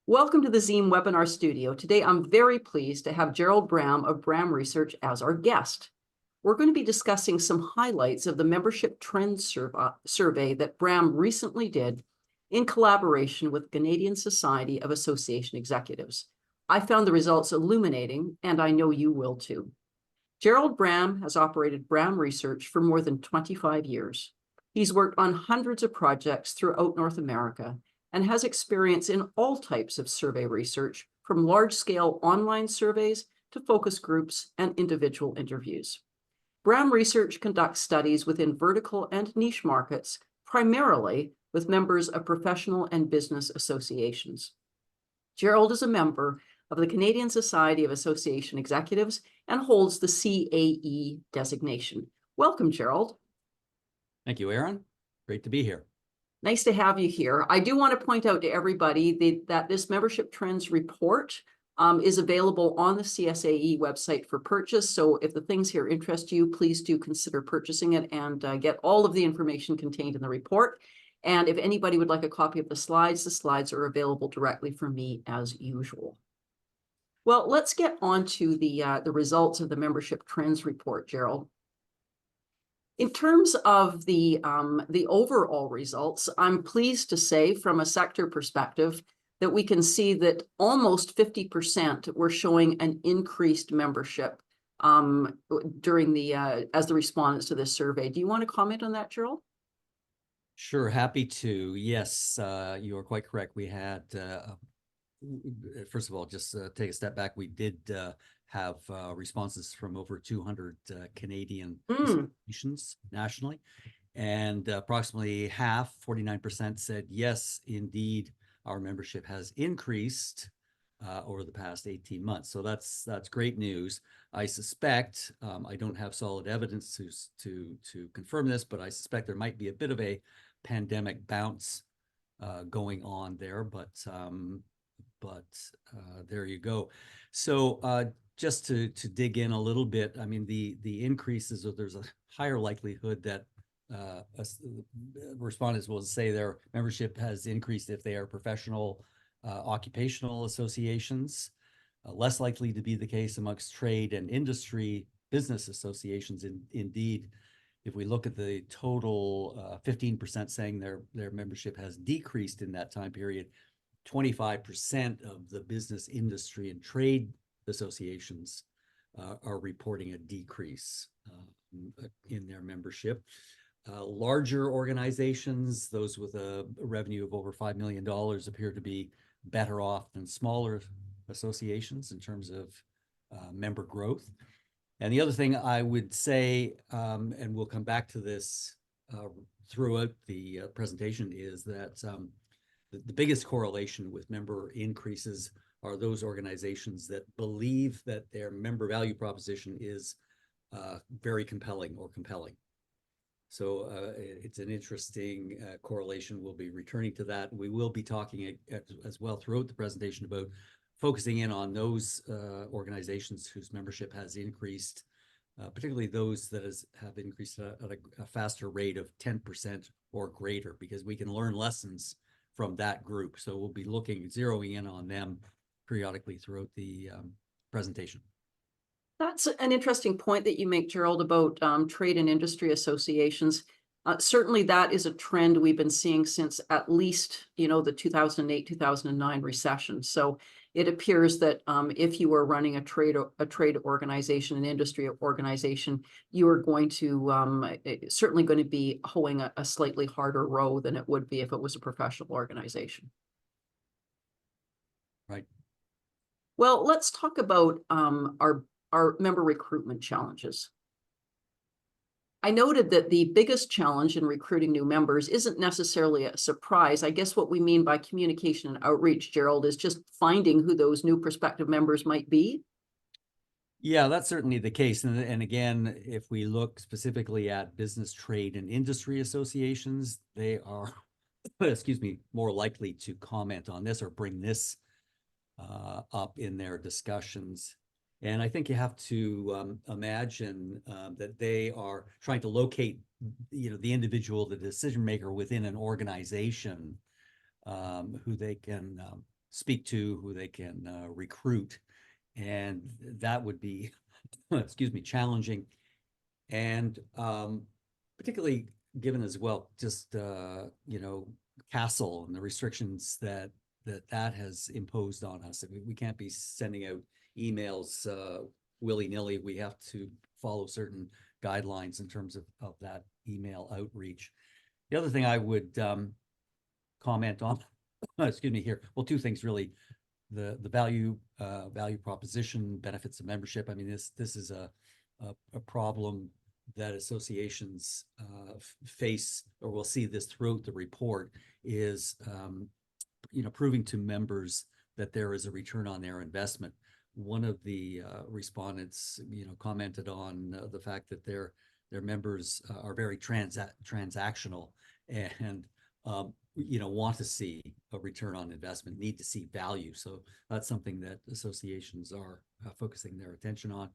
Welcome to the Zeem webinar studio. Today, I'm very pleased to have Gerald Bramm of Bramm Research as our guest. We're going to be discussing some highlights of the membership trends survey that Bramm recently did in collaboration with Canadian Society of Association Executives. I found the results illuminating, and I know you will too. Gerald Bramm has operated Bramm Research for more than 25 years. He's worked on hundreds of projects throughout North America and has experience in all types of survey research, from large-scale online surveys to focus groups and individual interviews. Bramm Research conducts studies within vertical and niche markets, primarily with members of professional and business associations. Gerald is a member of the Canadian Society of Association Executives and holds the CAE designation. Welcome, Gerald. Thank you, Aaron. Great to be here. Nice to have you here. I do want to point out to everybody that this membership trends report is available on the CSAE website for purchase. So if the things here interest you, please do consider purchasing it and get all of the information contained in the report. And if anybody would like a copy of the slides are available directly from me as usual. Well, let's get on to the results of the membership trends report, Gerald. In terms of the overall results, I'm pleased to say from a sector perspective that we can see that almost 50% were showing an increased membership during as the respondents to this survey. Do you want to comment on that, Gerald? Sure, happy to. Yes, you are quite correct. We had, first of all, just take a step back. We did have responses from over 200 Canadian institutions nationally, and approximately half, 49%, said yes, indeed, our membership has increased over the past 18 months. So that's great news. I suspect, I don't have solid evidence to confirm this, but I suspect there might be a bit of a pandemic bounce going on there, but there you go. So just to dig in a little bit, I mean, the increases, there's a higher likelihood that respondents will say their membership has increased if they are professional occupational associations, less likely to be the case amongst trade and industry business associations. Indeed, if we look at the total, 15% saying their membership has decreased in that time period, 25% of the business industry and trade associations are reporting a decrease in their membership. Larger organizations, those with a revenue of over $5 million, appear to be better off than smaller associations in terms of member growth. And the other thing I would say, and we'll come back to this throughout the presentation, is that the biggest correlation with member increases are those organizations that believe that their member value proposition is very compelling or compelling. So it's an interesting correlation. We'll be returning to that. We will be talking as well throughout the presentation about focusing in on those organizations whose membership has increased, particularly those that have increased at a faster rate of 10% or greater, because we can learn lessons from that group. So we'll be zeroing in on them periodically throughout the presentation. That's an interesting point that you make, Gerald, about trade and industry associations. Certainly that is a trend we've been seeing since at least, the 2008-2009 recession. So it appears that if you are running a trade organization, an industry organization, you are going to certainly going to be hoeing a slightly harder row than it would be if it was a professional organization. Right. Well, let's talk about our member recruitment challenges. I noted that the biggest challenge in recruiting new members isn't necessarily a surprise. I guess what we mean by communication and outreach, Gerald, is just finding who those new prospective members might be. Yeah, that's certainly the case. And again, if we look specifically at business, trade, and industry associations, they are, excuse me, more likely to comment on this or bring this up in their discussions. And I think you have to imagine that they are trying to locate, the individual, the decision maker within an organization, who they can speak to, who they can recruit. And that would be, excuse me, challenging. And particularly given as well, just, CASEL and the restrictions that has imposed on us. We can't be sending out emails willy-nilly. We have to follow certain guidelines in terms of that email outreach. The other thing I would comment on, excuse me here, well, two things really. The value proposition, benefits of membership. I mean, this is a problem that associations face, or we'll see this throughout the report, is proving to members that there is a return on their investment. One of the respondents commented on the fact that their members are very transactional, and want to see a return on investment, need to see value. So that's something that associations are focusing their attention on.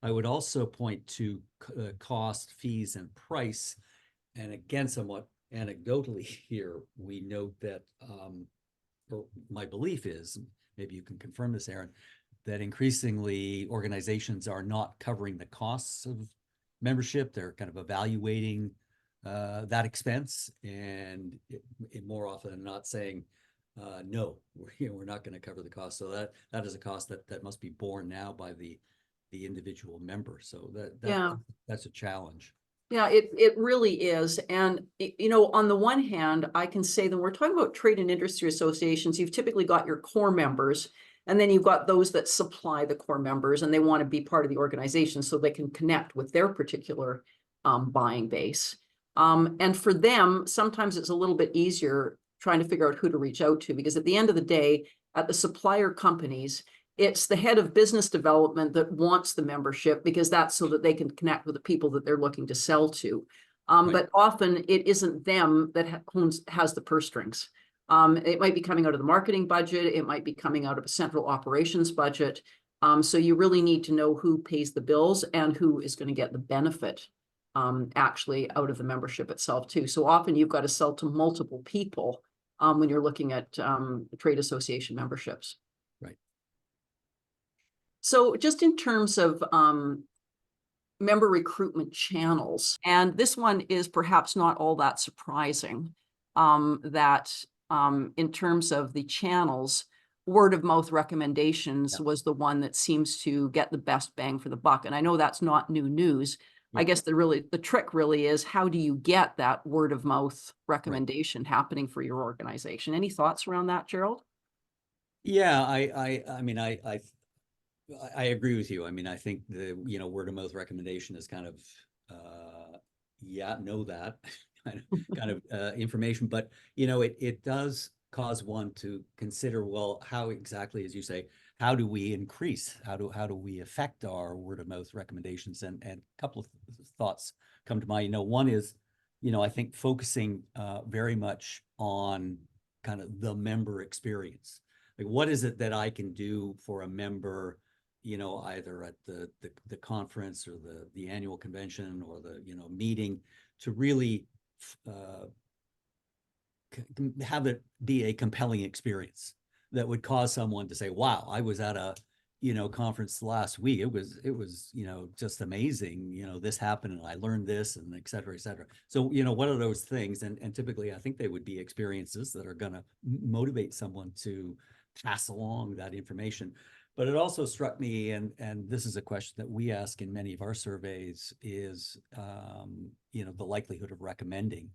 I would also point to cost, fees, and price. And again, somewhat anecdotally here, we note that, or my belief is, maybe you can confirm this, Aaron, that increasingly organizations are not covering the costs of membership. They're kind of evaluating that expense, and it more often than not saying, no, we're not going to cover the cost. So that is a cost that must be borne now by the individual member. So that's a challenge. Yeah, it really is. And, on the one hand, I can say that we're talking about trade and industry associations, you've typically got your core members, and then you've got those that supply the core members, and they want to be part of the organization so they can connect with their particular buying base. And for them, sometimes it's a little bit easier trying to figure out who to reach out to, because at the end of the day, at the supplier companies, it's the head of business development that wants the membership, because that's so that they can connect with the people that they're looking to sell to. Right. But often it isn't them that has the purse strings. It might be coming out of the marketing budget. It might be coming out of a central operations budget. So you really need to know who pays the bills and who is going to get the benefit actually out of the membership itself too. So often you've got to sell to multiple people when you're looking at trade association memberships. Right. So just in terms of member recruitment channels, and this one is perhaps not all that surprising, that in terms of the channels, word of mouth recommendations was the one that seems to get the best bang for the buck. And I know that's not new news. I guess the trick really is, how do you get that word of mouth recommendation happening for your organization? Any thoughts around that, Gerald? Yeah, I mean, I agree with you. I mean, I think the word of mouth recommendation is kind of know that kind of information, but it does cause one to consider, well, how exactly, as you say, how do we increase, how do we affect our word of mouth recommendations? And a couple of thoughts come to mind. One is, I think focusing very much on kind of the member experience. Like, what is it that I can do for a member, either at the conference or the annual convention or the meeting, to really have it be a compelling experience that would cause someone to say, wow, I was at a conference last week. It was just amazing. This happened and I learned this, and et cetera, et cetera. So, what are those things? And typically I think they would be experiences that are going to motivate someone to pass along that information. But it also struck me, and this is a question that we ask in many of our surveys, is the likelihood of recommending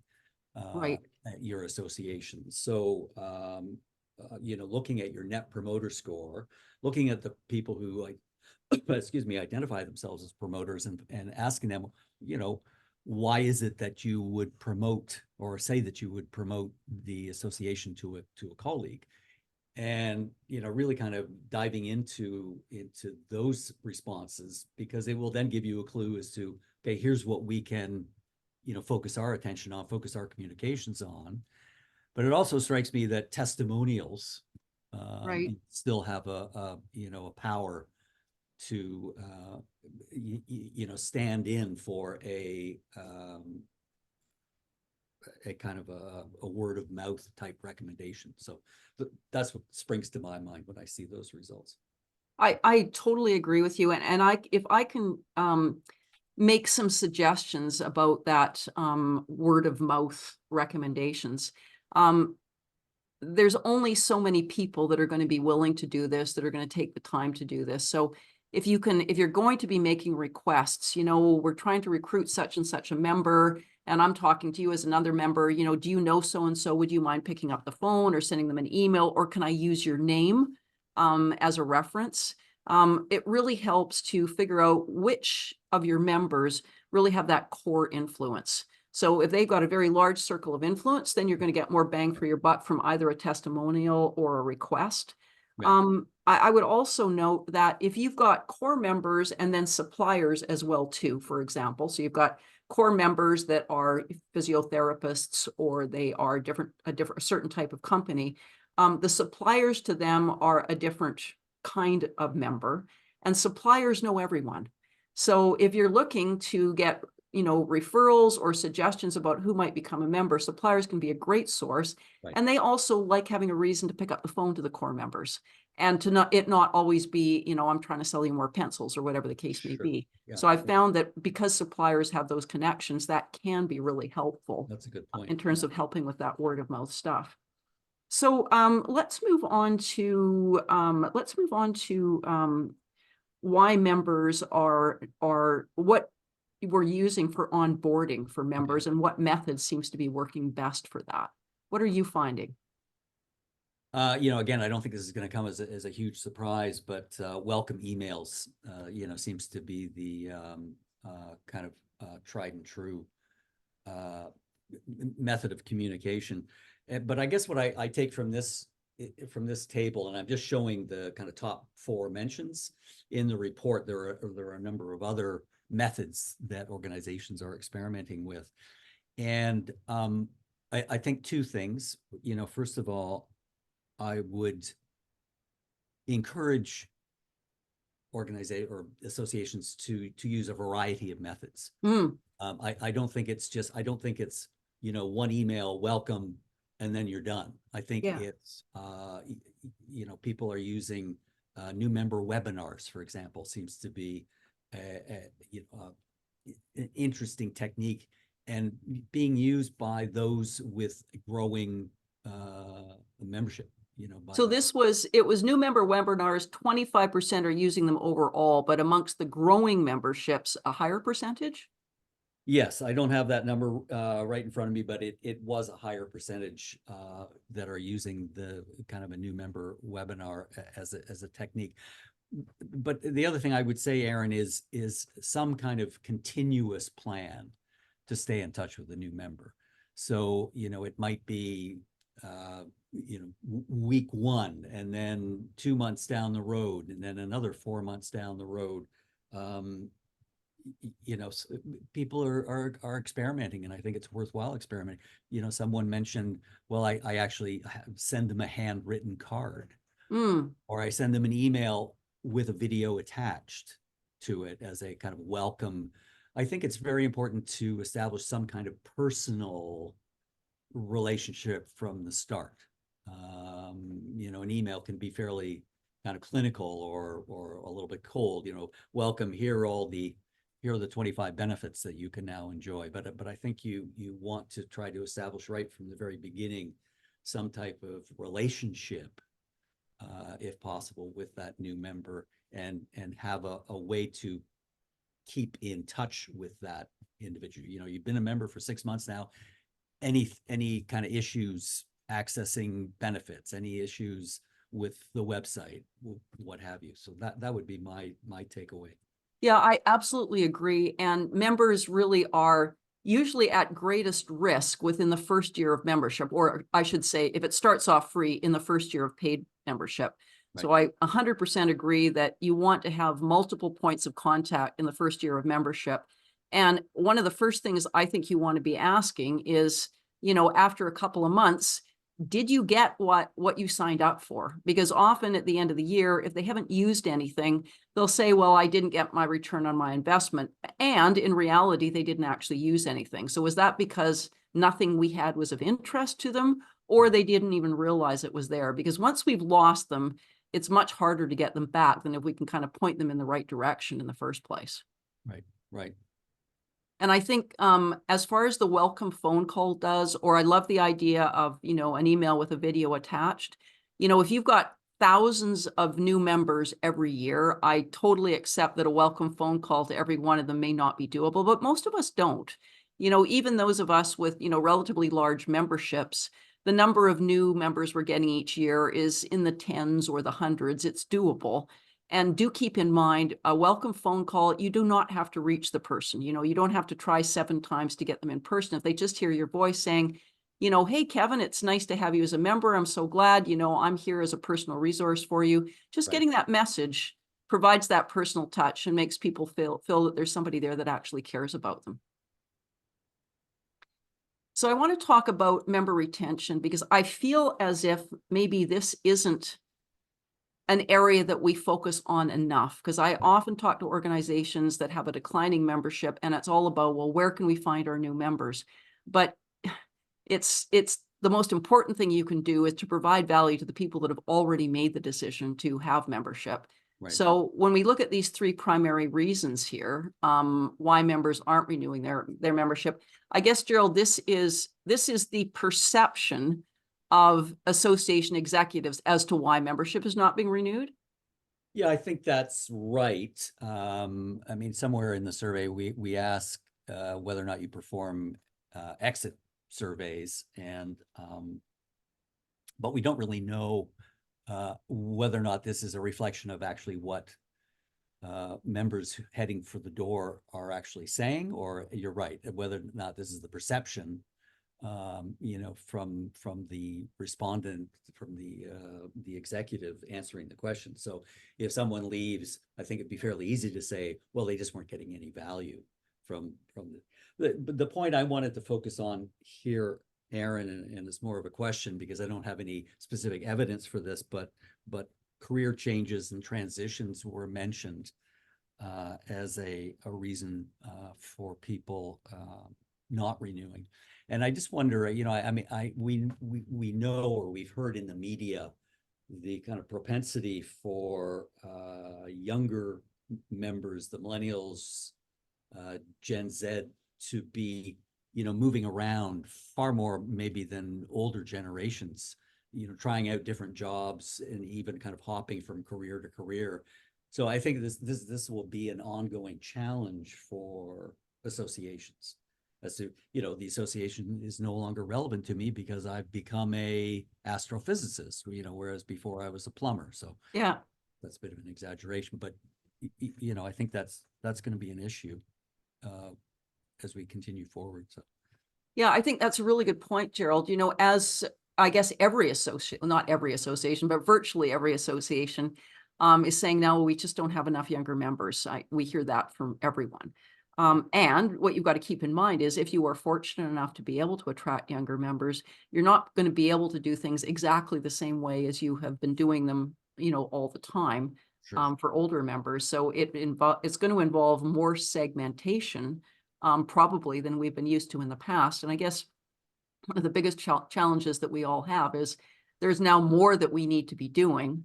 your association. So looking at your net promoter score, looking at the people who identify themselves as promoters, and asking them, why is it that you would promote, or say that you would promote the association to a colleague? And really kind of diving into those responses, because it will then give you a clue as to, okay, here's what we can focus our attention on, focus our communications on. But it also strikes me that testimonials still have a power to stand in for a a kind of a word of mouth type recommendation. So that's what springs to my mind when I see those results. I totally agree with you. And if I can make some suggestions about that word of mouth recommendations. There's only so many people that are going to be willing to do this, that are going to take the time to do this. So if you're going to be making requests, we're trying to recruit such and such a member, and I'm talking to you as another member, do you know so-and-so? Would you mind picking up the phone or sending them an email, or can I use your name as a reference? It really helps to figure out which of your members really have that core influence. So if they've got a very large circle of influence, then you're going to get more bang for your buck from either a testimonial or a request. Right. I would also note that if you've got core members and then suppliers as well too, for example, so you've got core members that are physiotherapists, or they are a certain type of company, the suppliers to them are a different kind of member, and suppliers know everyone. So if you're looking to get referrals or suggestions about who might become a member, suppliers can be a great source. Right. And they also like having a reason to pick up the phone to the core members, and to not always be, I'm trying to sell you more pencils or whatever the case may be. Yeah. So I've found that because suppliers have those connections, that can be really helpful. That's a good point. In terms of helping with that word of mouth stuff. So let's move on to why members are what we're using for onboarding for members, and what method seems to be working best for that. What are you finding? Again, I don't think this is going to come as a huge surprise, but welcome emails, seems to be the kind of tried and true method of communication. But I guess what I take from this table, and I'm just showing the kind of top 4 mentions in the report. There are a number of other methods that organizations are experimenting with, and I think 2 things. First of all, I would encourage organizations or associations to use a variety of methods. I don't think it's one email, welcome, and then you're done. I think it's people are using new member webinars, for example, seems to be an interesting technique, and being used by those with growing membership. So it was new member webinars. 25% are using them overall, but amongst the growing memberships, a higher percentage? Yes, I don't have that number right in front of me, but it was a higher percentage that are using the kind of a new member webinar as a technique. But the other thing I would say, Aaron, is some kind of continuous plan to stay in touch with a new member. So, it might be week 1, and then 2 months down the road, and then another 4 months down the road. People are experimenting, and I think it's worthwhile experimenting. Someone mentioned, well, I actually send them a handwritten card, or I send them an email with a video attached to it as a kind of welcome. I think it's very important to establish some kind of personal relationship from the start. An email can be fairly kind of clinical or a little bit cold. Welcome, here are the 25 benefits that you can now enjoy. But I think you want to try to establish right from the very beginning some type of relationship, if possible, with that new member, and have a way to keep in touch with that individual. You've been a member for 6 months now. Any kind of issues accessing benefits, any issues with the website, what have you. So that would be my takeaway. Yeah, I absolutely agree. And members really are usually at greatest risk within the first year of membership, or I should say, if it starts off free, in the first year of paid membership. Right. So I 100% agree that you want to have multiple points of contact in the first year of membership. And one of the first things I think you want to be asking is, after a couple of months, did you get what you signed up for? Because often at the end of the year, if they haven't used anything, they'll say, well, I didn't get my return on my investment. And in reality, they didn't actually use anything. So was that because nothing we had was of interest to them, or they didn't even realize it was there. Because once we've lost them, it's much harder to get them back than if we can kind of point them in the right direction in the first place. Right, right. And I think as far as the welcome phone call does, or I love the idea of, an email with a video attached, if you've got thousands of new members every year, I totally accept that a welcome phone call to every one of them may not be doable, but most of us don't. Even those of us with, relatively large memberships, the number of new members we're getting each year is in the tens or the hundreds. It's doable. And do keep in mind, a welcome phone call, you do not have to reach the person. You don't have to try 7 times to get them in person. If they just hear your voice saying, hey, Kevin, it's nice to have you as a member. I'm so glad, I'm here as a personal resource for you. Just getting that message provides that personal touch and makes people feel that there's somebody there that actually cares about them. So I want to talk about member retention because I feel as if maybe this isn't an area that we focus on enough, because I often talk to organizations that have a declining membership and it's all about, well, where can we find our new members? But it's the most important thing you can do is to provide value to the people that have already made the decision to have membership. Right. So when we look at these 3 primary reasons here, why members aren't renewing their membership, I guess, Gerald, this is the perception of association executives as to why membership is not being renewed? Yeah, I think that's right. I mean, somewhere in the survey, we ask whether or not you perform exit surveys, and but we don't really know whether or not this is a reflection of actually what members heading for the door are actually saying, or you're right, whether or not this is the perception from the respondent, from the executive answering the question. So if someone leaves, I think it'd be fairly easy to say, well, they just weren't getting any value from the point I wanted to focus on here, Aaron, and it's more of a question because I don't have any specific evidence for this, but career changes and transitions were mentioned as a reason for people not renewing. And I just wonder, we know, or we've heard in the media, the kind of propensity for younger members, the millennials, Gen Z, to be, moving around far more maybe than older generations, trying out different jobs and even kind of hopping from career to career. So I think this will be an ongoing challenge for associations. As to, the association is no longer relevant to me because I've become a astrophysicist, whereas before I was a plumber. So yeah, that's a bit of an exaggeration, but I think that's going to be an issue as we continue forward. So yeah, I think that's a really good point, Gerald. As I guess every association, not every association, but virtually every association is saying now, we just don't have enough younger members. We hear that from everyone. And what you've got to keep in mind is if you are fortunate enough to be able to attract younger members, you're not going to be able to do things exactly the same way as you have been doing them, all the time. Sure. For older members. So it's going to involve more segmentation, probably, than we've been used to in the past. And I guess one of the biggest challenges that we all have is there's now more that we need to be doing.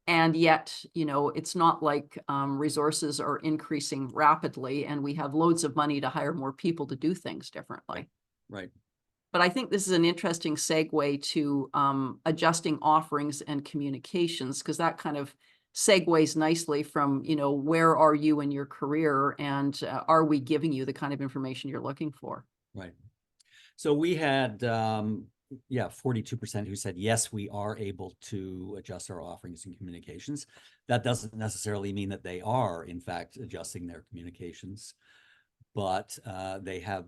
And yet, it's not like resources are increasing rapidly and we have loads of money to hire more people to do things differently. Right. But I think this is an interesting segue to adjusting offerings and communications, because that kind of segues nicely from, where are you in your career, and are we giving you the kind of information you're looking for? Right. So we had 42% who said, yes, we are able to adjust our offerings and communications. That doesn't necessarily mean that they are, in fact, adjusting their communications, but they have,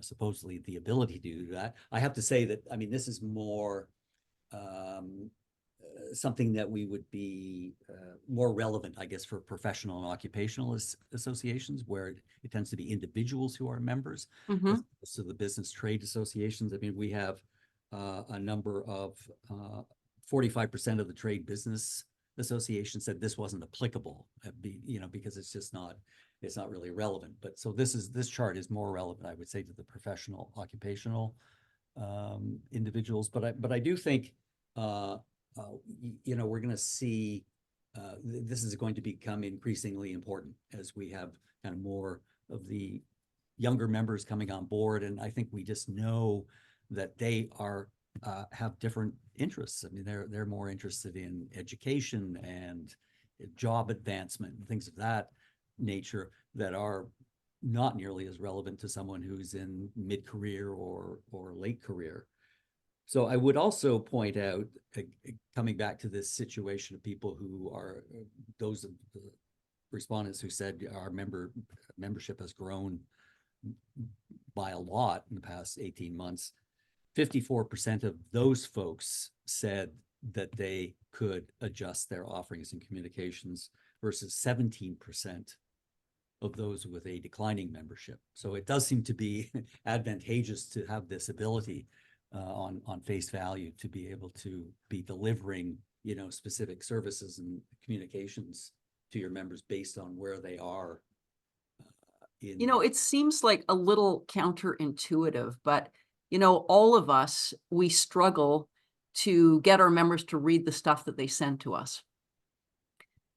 supposedly the ability to do that. I have to say that, this is more something that we would be more relevant, I guess, for professional and occupational associations, where it tends to be individuals who are members, as opposed to the business trade associations. We have a number of 45% of the trade business association said this wasn't applicable, because it's just not it's not really relevant. But so this chart is more relevant, I would say, to the professional occupational individuals. But I do think we're going to see this is going to become increasingly important as we have kind of more of the younger members coming on board, and I think we just know that they are have different interests. I mean, they're more interested in education and job advancement and things of that nature that are not nearly as relevant to someone who's in mid-career or late career. So I would also point out, coming back to this situation of people who are those of the respondents who said our membership has grown by a lot in the past 18 months, 54% of those folks said that they could adjust their offerings and communications versus 17% of those with a declining membership. So it does seem to be advantageous to have this ability on face value to be able to be delivering, specific services and communications to your members based on where they are. It seems like a little counterintuitive, but all of us, we struggle to get our members to read the stuff that they send to us.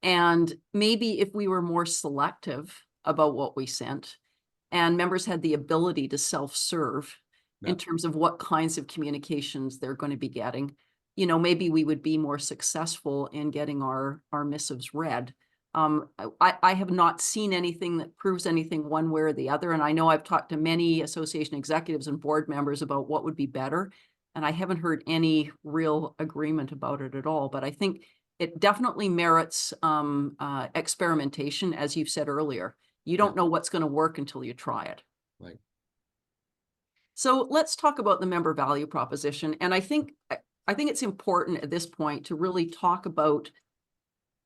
And maybe if we were more selective about what we sent and members had the ability to self-serve in terms of what kinds of communications they're going to be getting, maybe we would be more successful in getting our missives read. I have not seen anything that proves anything one way or the other. And I know I've talked to many association executives and board members about what would be better. And I haven't heard any real agreement about it at all. But I think it definitely merits experimentation, as you've said earlier. You don't know what's going to work until you try it. Right. So let's talk about the member value proposition. And I think it's important at this point to really talk about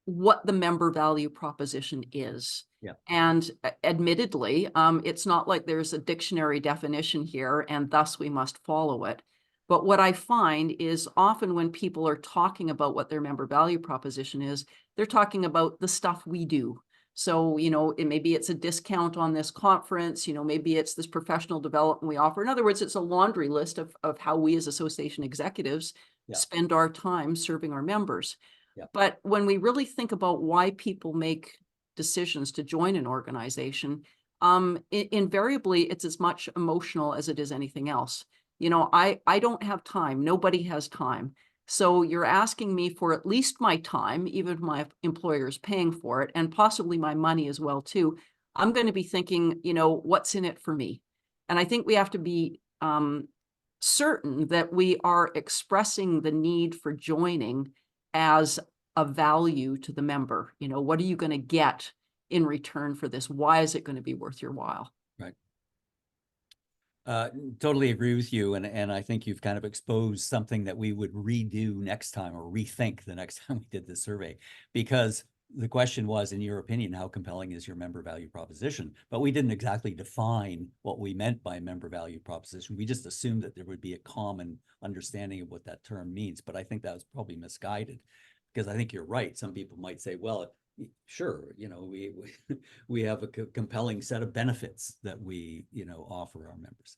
what the member value proposition is. Yeah. And admittedly, it's not like there's a dictionary definition here and thus we must follow it. But what I find is often when people are talking about what their member value proposition is, they're talking about the stuff we do. So, maybe it's a discount on this conference, maybe it's this professional development we offer. In other words, it's a laundry list of how we as association executives spend our time serving our members. Yeah. But when we really think about why people make decisions to join an organization, invariably it's as much emotional as it is anything else. I don't have time. Nobody has time. So you're asking me for at least my time, even if my employer is paying for it, and possibly my money as well, too. I'm going to be thinking, what's in it for me? And I think we have to be certain that we are expressing the need for joining as a value to the member. What are you going to get in return for this? Why is it going to be worth your while? Right. Totally agree with you. And I think you've kind of exposed something that we would redo next time or rethink the next time we did this survey, because the question was, in your opinion, how compelling is your member value proposition? But we didn't exactly define what we meant by member value proposition. We just assumed that there would be a common understanding of what that term means. But I think that was probably misguided, because I think you're right. Some people might say, well, sure, we have a compelling set of benefits that we, offer our members.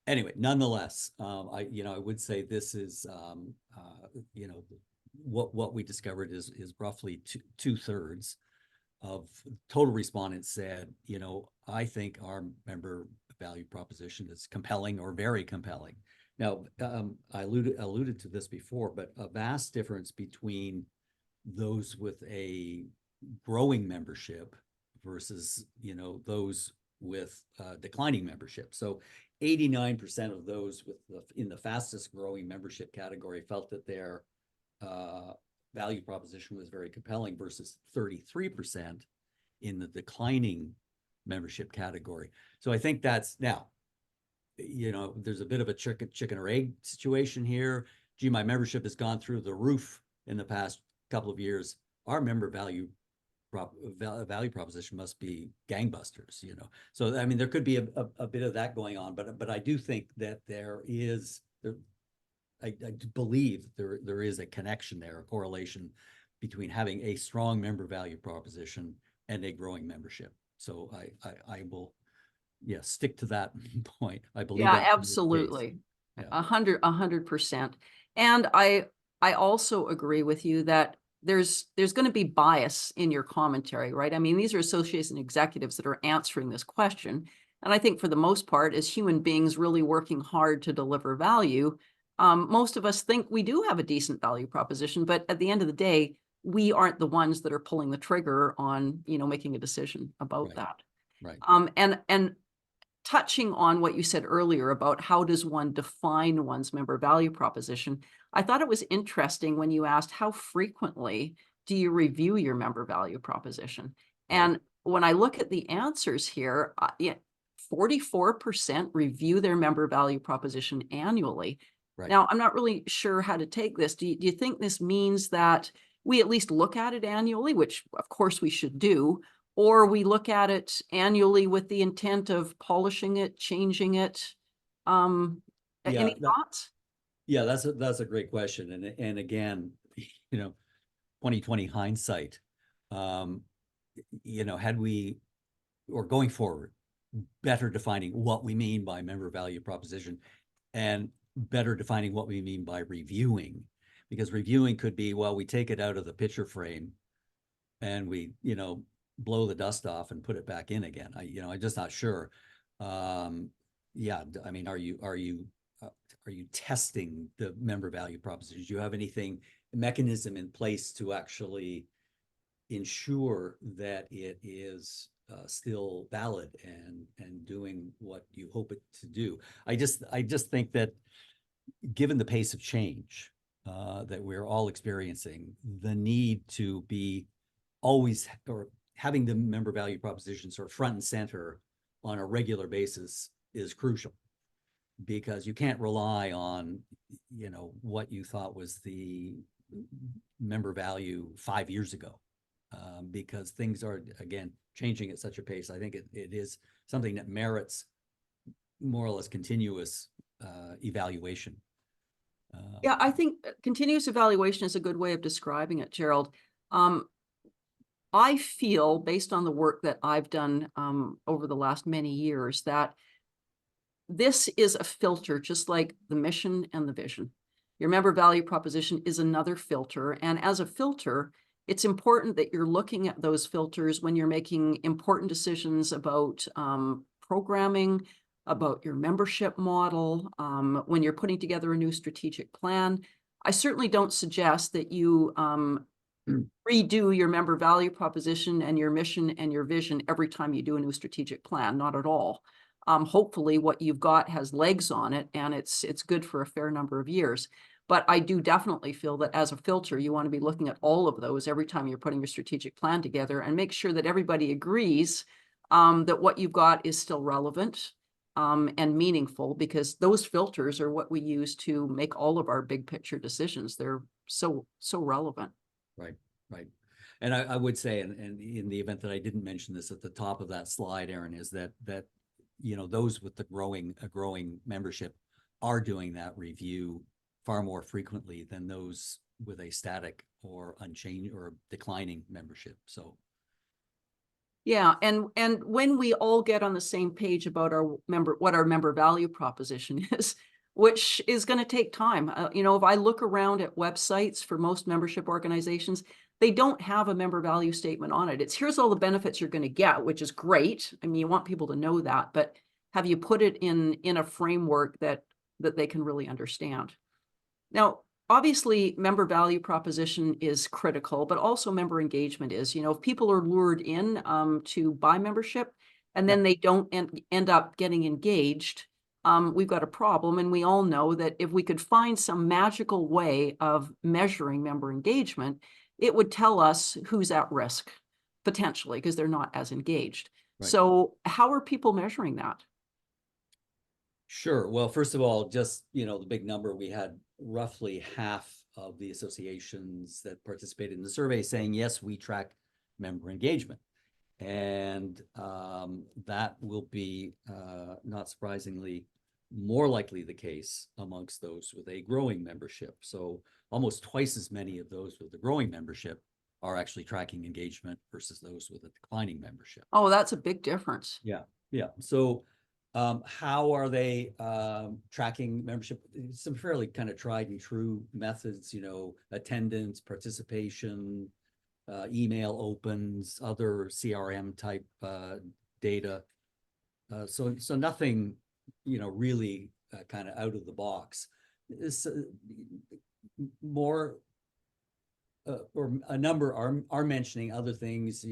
Anyway, nonetheless, I would say this is, what we discovered is roughly two-thirds of total respondents said, I think our member value proposition is compelling or very compelling. Now, I alluded to this before, but a vast difference between those with a growing membership versus, those with declining membership. So 89% of those in the fastest growing membership category felt that their value proposition was very compelling versus 33% in the declining membership category. So I think that's now, there's a bit of a chicken or egg situation here. Gee, my membership has gone through the roof in the past couple of years. Our member value proposition must be gangbusters, So I mean, there could be a bit of that going on, but I do think that I do believe there is a connection there, a correlation between having a strong member value proposition and a growing membership. So I will, yeah, stick to that point. I believe Yeah, that to be the case. absolutely. Yeah. 100%. And I also agree with you that there's going to be bias in your commentary, right? I mean, these are associates and executives that are answering this question. And I think for the most part, as human beings really working hard to deliver value, most of us think we do have a decent value proposition, but at the end of the day, we aren't the ones that are pulling the trigger on, making a decision about Right. that. Right. And touching on what you said earlier about how does one define one's member value proposition, I thought it was interesting when you asked how frequently do you review your member value proposition? Right. And when I look at the answers here, 44% review their member value proposition annually. Right. Now, I'm not really sure how to take this. Do you think this means that we at least look at it annually, which of course we should do, or we look at it annually with the intent of polishing it, changing it? Yeah, Any thoughts? yeah, that's a great question. And again, 2020 hindsight, had we, or going forward, better defining what we mean by member value proposition and better defining what we mean by reviewing, because reviewing could be, well, we take it out of the picture frame and we, blow the dust off and put it back in again. I'm just not sure. Yeah, I mean, are you testing the member value propositions? Do you have anything, mechanism in place to actually ensure that it is still valid and doing what you hope it to do? I just think that given the pace of change that we're all experiencing, the need to be always, or having the member value proposition sort of front and center on a regular basis is crucial, because you can't rely on, what you thought was the member value 5 years ago, because things are, again, changing at such a pace. I think it is something that merits more or less continuous evaluation. Yeah, I think continuous evaluation is a good way of describing it, Gerald. I feel, based on the work that I've done over the last many years, that this is a filter, just like the mission and the vision. Your member value proposition is another filter. And as a filter, it's important that you're looking at those filters when you're making important decisions about programming, about your membership model, when you're putting together a new strategic plan. I certainly don't suggest that you redo your member value proposition and your mission and your vision every time you do a new strategic plan, not at all. Hopefully what you've got has legs on it and it's good for a fair number of years. But I do definitely feel that as a filter, you want to be looking at all of those every time you're putting your strategic plan together and make sure that everybody agrees that what you've got is still relevant and meaningful, because those filters are what we use to make all of our big picture decisions. They're so relevant. Right, right. And I would say, and in the event that I didn't mention this at the top of that slide, Aaron, is that those with the growing membership are doing that review far more frequently than those with a static or unchanged or declining membership. So yeah, and when we all get on the same page about what our member value proposition is, which is going to take time. If I look around at websites for most membership organizations, they don't have a member value statement on it. It's here's all the benefits you're going to get, which is great. I mean, you want people to know that, but have you put it in a framework that they can really understand? Now, obviously, member value proposition is critical, but also member engagement is. If people are lured in to buy membership and then they don't end up getting engaged, we've got a problem. And we all know that if we could find some magical way of measuring member engagement, it would tell us who's at risk, potentially, because they're not as engaged. right. So how are people measuring that? Sure. Well, first of all, just, the big number, we had roughly half of the associations that participated in the survey saying, yes, we track member engagement. And that will be, not surprisingly, more likely the case amongst those with a growing membership. So almost twice as many of those with a growing membership are actually tracking engagement versus those with a declining membership. Oh, that's a big difference. Yeah, yeah. So how are they tracking membership? Some fairly kind of tried and true methods, attendance, participation, email opens, other CRM type data. So nothing, really kind of out of the box. It's more or a number are mentioning other things,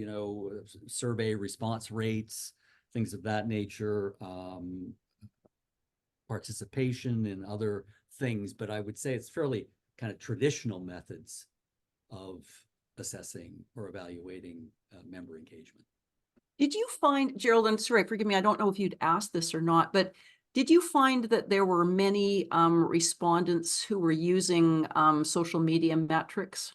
survey response rates, things of that nature, participation in other things. But I would say it's fairly kind of traditional methods of assessing or evaluating member engagement. Did you find, Gerald, and sorry, forgive me, I don't know if you'd asked this or not, but did you find that there were many respondents who were using social media metrics?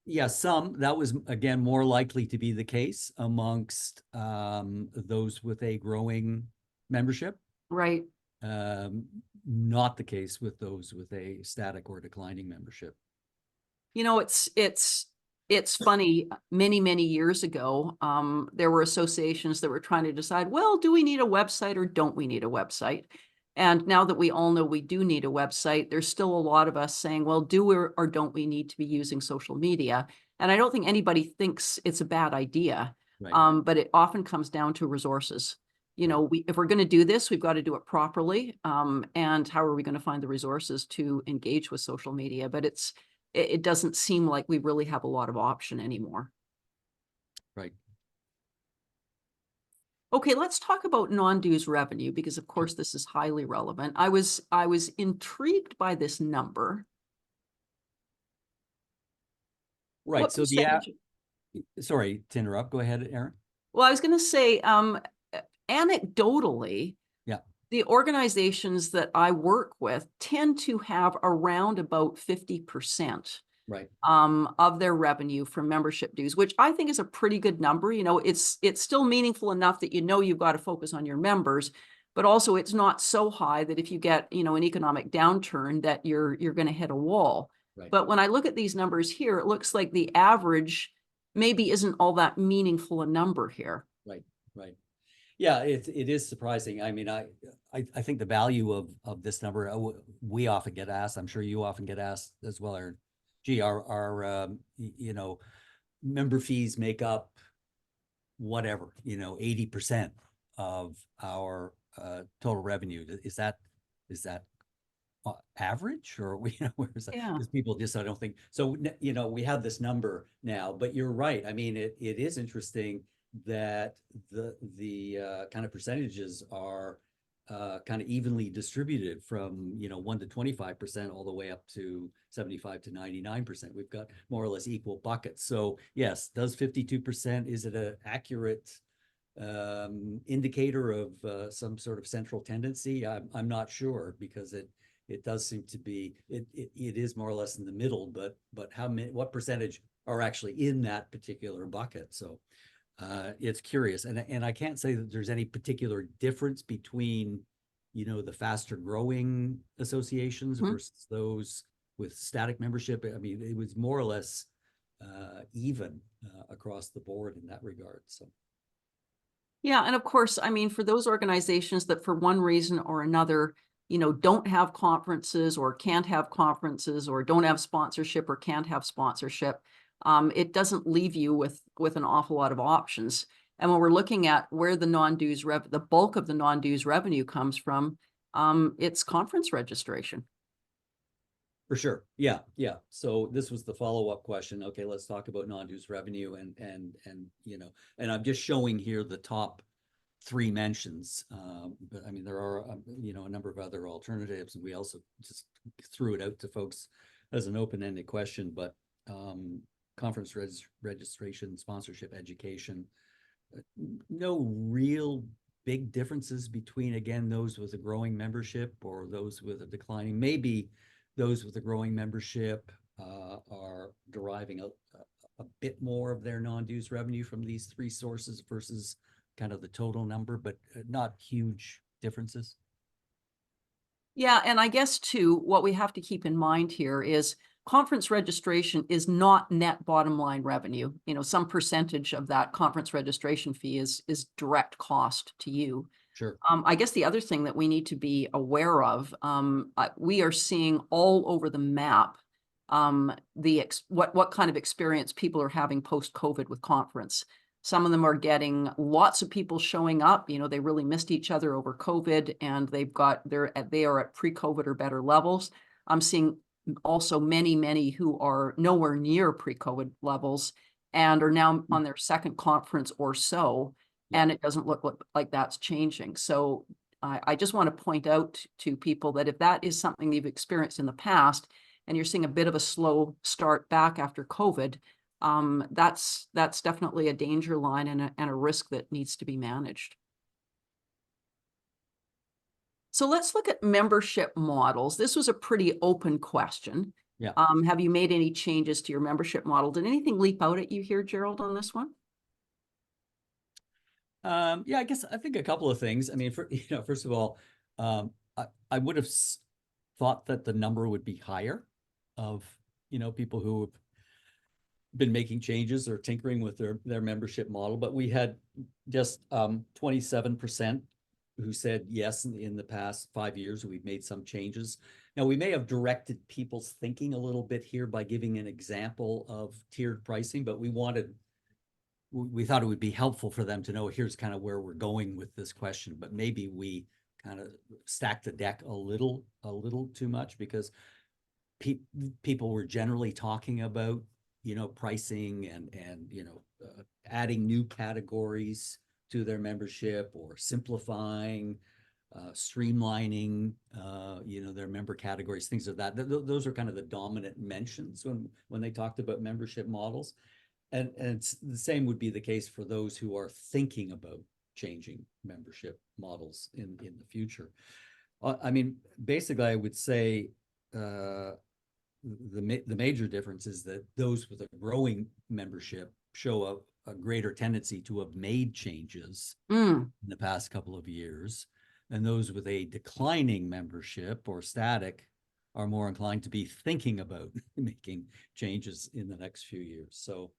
Yeah, that was, again, more likely to be the case amongst those with a growing membership. Right. Not the case with those with a static or declining membership. It's funny, many years ago, there were associations that were trying to decide, well, do we need a website or don't we need a website? And now that we all know we do need a website, there's still a lot of us saying, well, do we or don't we need to be using social media? And I don't think anybody thinks it's a bad idea, Right. but it often comes down to resources. Right. If we're going to do this, we've got to do it properly. And how are we going to find the resources to engage with social media? But it doesn't seem like we really have a lot of option anymore. Right. Okay, let's talk about non-dues revenue, because of course this is highly relevant. I was intrigued by this number. Right. What So percentage? sorry to interrupt. Go ahead, Aaron. Well, I was going to say, anecdotally, Yeah. the organizations that I work with tend to have around about 50%. Right. Of their revenue from membership dues, which I think is a pretty good number. It's still meaningful enough that you've got to focus on your members, but also it's not so high that if you get, an economic downturn that you're going to hit a wall. Right. But when I look at these numbers here, it looks like the average maybe isn't all that meaningful a number here. Right. Right. Yeah, it is surprising. I mean, I think the value of this number, we often get asked, I'm sure you often get asked as well, Aaron, gee, our member fees make up whatever, 80% of our total revenue. Is that average, or where is that? Yeah. Because people just, I don't think so. We have this number now, but you're right. I mean, it is interesting that the kind of percentages are kind of evenly distributed from 1 to 25% all the way up to 75 to 99%. We've got more or less equal buckets. So yes, does 52%, is it an accurate indicator of some sort of central tendency? I'm not sure, because it does seem to be, it is more or less in the middle, but what percentage are actually in that particular bucket? So it's curious, and I can't say that there's any particular difference between the faster growing associations versus those with static membership. I mean, it was more or less even across the board in that regard. So Yeah, and of course, I mean, for those organizations that for one reason or another, don't have conferences or can't have conferences or don't have sponsorship or can't have sponsorship, it doesn't leave you with an awful lot of options. And when we're looking at where the the bulk of the non-dues revenue comes from, it's conference registration. for sure. Yeah. Yeah. So this was the follow-up question. Okay, let's talk about non-dues revenue, and I'm just showing here the top 3 mentions. But I mean, there are, a number of other alternatives, and we also just threw it out to folks as an open-ended question, but conference registration, sponsorship, education, no real big differences between, again, those with a growing membership or those with a declining. Maybe those with a growing membership are deriving a bit more of their non-dues revenue from these 3 sources versus kind of the total number, but not huge differences. Yeah, and I guess too, what we have to keep in mind here is conference registration is not net bottom line revenue. You know, some percentage of that conference registration fee is direct cost to you. Sure. I guess the other thing that we need to be aware of, we are seeing all over the map what kind of experience people are having post-COVID with conference. Some of them are getting lots of people showing up. You know, they really missed each other over COVID, and they are at pre-COVID or better levels. I'm seeing also many who are nowhere near pre-COVID levels and are now on their second conference or so, and it doesn't look like that's changing. So I just want to point out to people that if that is something you've experienced in the past and you're seeing a bit of a slow start back after COVID, that's definitely a danger line and a risk that needs to be managed. So let's look at membership models. This was a pretty open question. Yeah. Have you made any changes to your membership model? Did anything leap out at you here, Gerald, on this one? Yeah, I think a couple of things. I mean, first of all, I would have thought that the number would be higher of, people who have been making changes or tinkering with their membership model, but we had just 27% who said yes in the past 5 years. We've made some changes. Now, we may have directed people's thinking a little bit here by giving an example of tiered pricing, but we thought it would be helpful for them to know here's kind of where we're going with this question, but maybe we kind of stacked the deck a little too much, because people were generally talking about, pricing and adding new categories to their membership, or simplifying, streamlining, their member categories, things of that. Those are kind of the dominant mentions when they talked about membership models. And it's the same would be the case for those who are thinking about changing membership models in the future. I mean, basically, I would say the major difference is that those with a growing membership show a greater tendency to have made changes in the past couple of years, and those with a declining membership or static are more inclined to be thinking about making changes in the next few years. So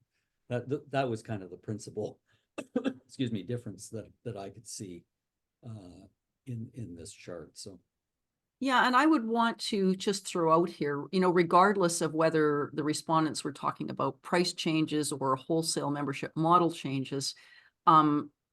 that was kind of the principal difference that I could see in this chart. So yeah, and I would want to just throw out here, regardless of whether the respondents were talking about price changes or wholesale membership model changes,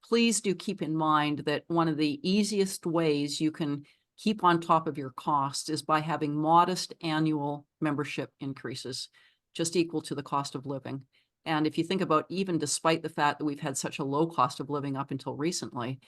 please do keep in mind that one of the easiest ways you can keep on top of your costs is by having modest annual membership increases, just equal to the cost of living. And if you think about, even despite the fact that we've had such a low cost of living up until recently,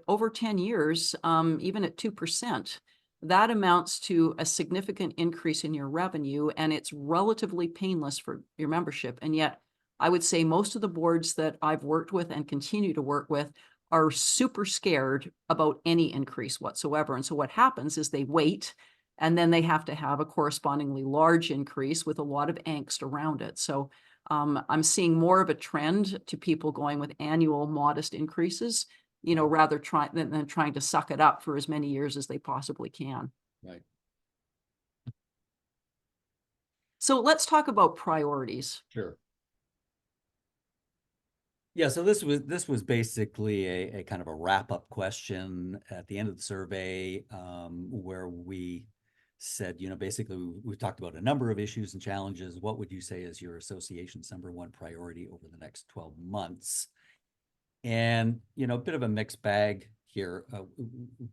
over 10 years, even at 2%, that amounts to a significant increase in your revenue, and it's relatively painless for your membership. And yet, I would say most of the boards that I've worked with and continue to work with are super scared about any increase whatsoever. And so what happens is they wait, and then they have to have a correspondingly large increase with a lot of angst around it. So I'm seeing more of a trend to people going with annual modest increases, rather than trying to suck it up for as many years as they possibly can. Right. So let's talk about priorities. Sure. Yeah, so this was basically a kind of a wrap-up question at the end of the survey, where we said, basically we talked about a number of issues and challenges. What would you say is your association's #1 priority over the next 12 months? And, a bit of a mixed bag here.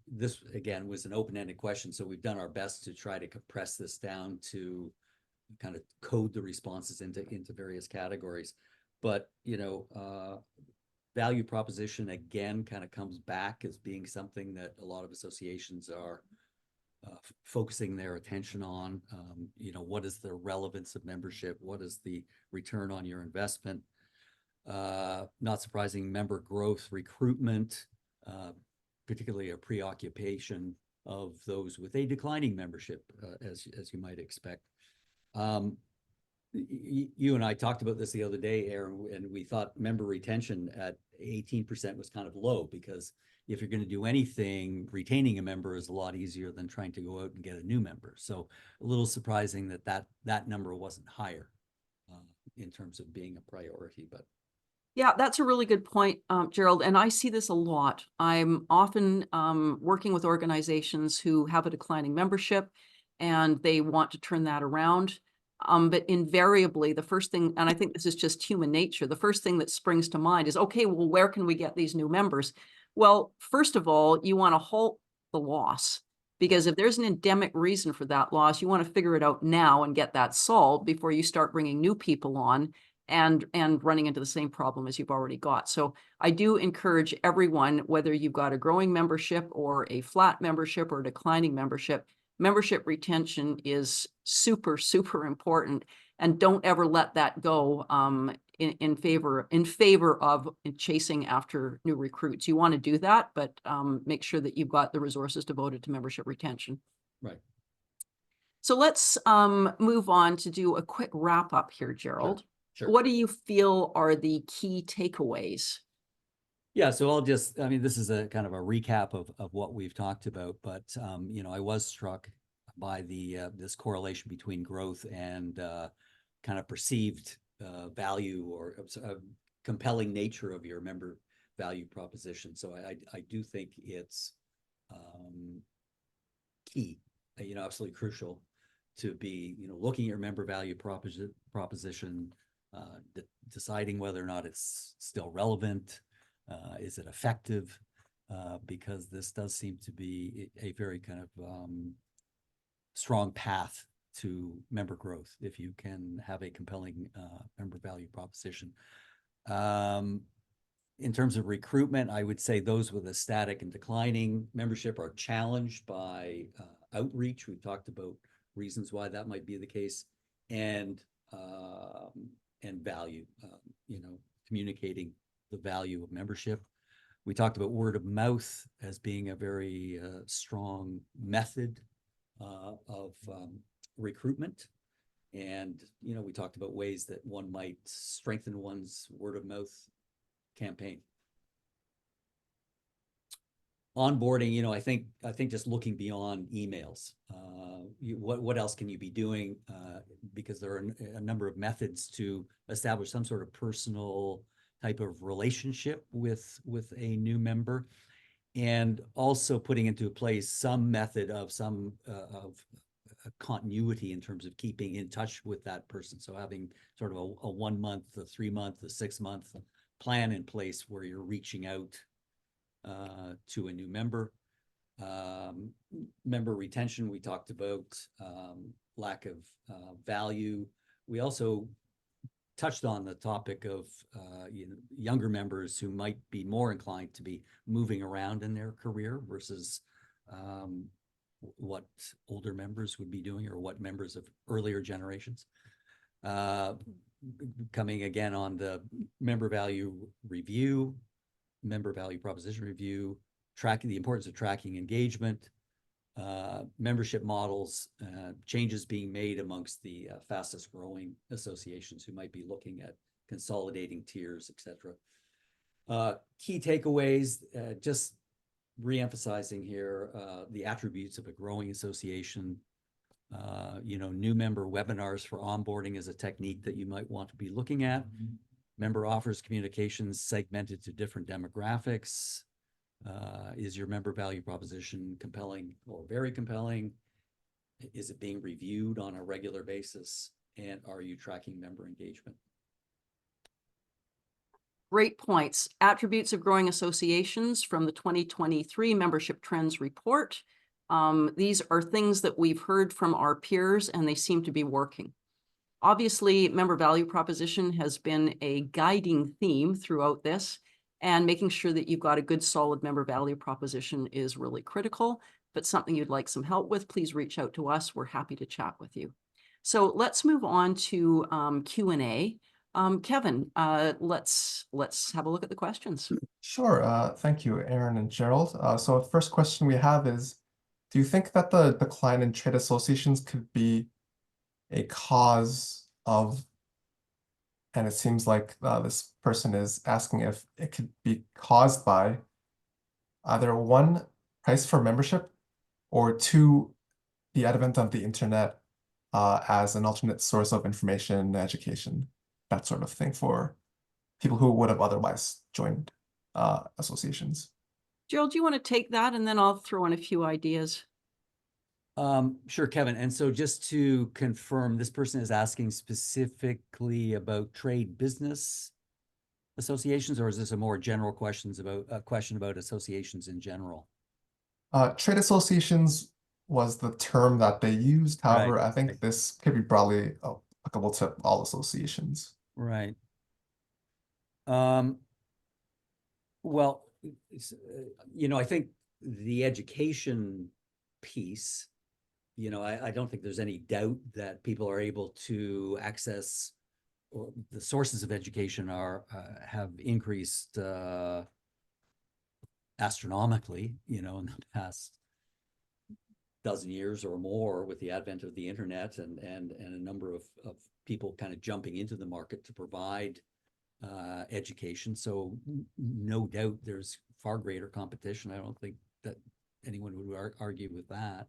This, again, was an open-ended question, so we've done our best to try to compress this down to kind of code the responses into various categories. But, value proposition, again, kind of comes back as being something that a lot of associations are focusing their attention on. What is the relevance of membership? What is the return on your investment? Not surprising, member growth, recruitment, particularly a preoccupation of those with a declining membership, as you might expect. You and I talked about this the other day, Aaron, and we thought member retention at 18% was kind of low, because if you're going to do anything, retaining a member is a lot easier than trying to go out and get a new member. So a little surprising that number wasn't higher in terms of being a priority, but. Yeah, that's a really good point, Gerald. And I see this a lot. I'm often working with organizations who have a declining membership and they want to turn that around. But invariably, the first thing, and I think this is just human nature, the first thing that springs to mind is, okay, well, where can we get these new members? Well, first of all, you want to halt the loss. Because if there's an endemic reason for that loss, you want to figure it out now and get that solved before you start bringing new people on and running into the same problem as you've already got. So I do encourage everyone, whether you've got a growing membership or a flat membership or a declining membership retention is super, super important. And don't ever let that go in favor of chasing after new recruits. You want to do that, but make sure that you've got the resources devoted to membership retention. Right. So let's move on to do a quick wrap up here, Gerald. Sure. What do you feel are the key takeaways? Yeah, so I mean, this is a kind of a recap of what we've talked about, but, I was struck by this correlation between growth and kind of perceived value or compelling nature of your member value proposition. So I do think it's key, absolutely crucial to be, looking at your member value proposition, deciding whether or not it's still relevant. Is it effective? Because this does seem to be a very kind of strong path to member growth if you can have a compelling member value proposition. In terms of recruitment, I would say those with a static and declining membership are challenged by outreach. We've talked about reasons why that might be the case, and value, communicating the value of membership. We talked about word of mouth as being a very strong method of recruitment. And, we talked about ways that one might strengthen one's word of mouth campaign. Onboarding, I think just looking beyond emails, what else can you be doing? Because there are a number of methods to establish some sort of personal type of relationship with a new member, and also putting into place some method of continuity in terms of keeping in touch with that person. So having sort of a 1 month, a 3 month, a 6 month plan in place where you're reaching out to a new member. Member retention, we talked about, lack of value. We also touched on the topic of younger members who might be more inclined to be moving around in their career versus what older members would be doing, or what members of earlier generations. Coming again on the member value review, member value proposition review, tracking the importance of tracking engagement, membership models, changes being made amongst the fastest growing associations who might be looking at consolidating tiers, etc. Key takeaways, just re-emphasizing here the attributes of a growing association. New member webinars for onboarding is a technique that you might want to be looking at. Member offers communications segmented to different demographics. Is your member value proposition compelling or very compelling? Is it being reviewed on a regular basis? And are you tracking member engagement? Great points. Attributes of growing associations from the 2023 Membership Trends Report. These are things that we've heard from our peers, and they seem to be working. Obviously, member value proposition has been a guiding theme throughout this, and making sure that you've got a good, solid member value proposition is really critical. But something you'd like some help with, please reach out to us. We're happy to chat with you. So let's move on to Q&A. Kevin, let's have a look at the questions. Sure. Thank you, Aaron and Gerald. So the first question we have is, do you think that the decline in trade associations could be a cause of, and it seems like this person is asking if it could be caused by either one, price for membership, or two, the advent of the internet as an alternate source of information and education, that sort of thing for people who would have otherwise joined associations. Gerald, do you want to take that and then I'll throw in a few ideas? Sure, Kevin. And so just to confirm, this person is asking specifically about trade business associations, or is this a more general question about associations in general? Trade associations was the term that they used. However, Right. I think this could be broadly applicable to all associations. Right. Well, I think the education piece, I don't think there's any doubt that people are able to access, or the sources of education have increased astronomically, in the past dozen years or more with the advent of the internet and a number of people kind of jumping into the market to provide education. So no doubt there's far greater competition. I don't think that anyone would argue with that.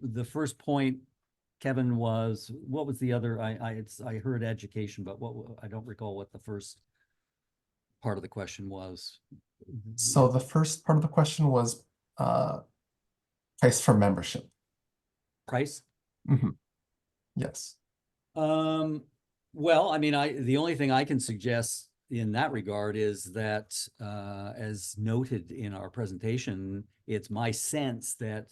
The first point, Kevin, was, what was the other? I heard education, but I don't recall what the first part of the question was. So the first part of the question was price for membership. Price? Mm-hmm. Yes. Well, I mean, the only thing I can suggest in that regard is that, as noted in our presentation, it's my sense that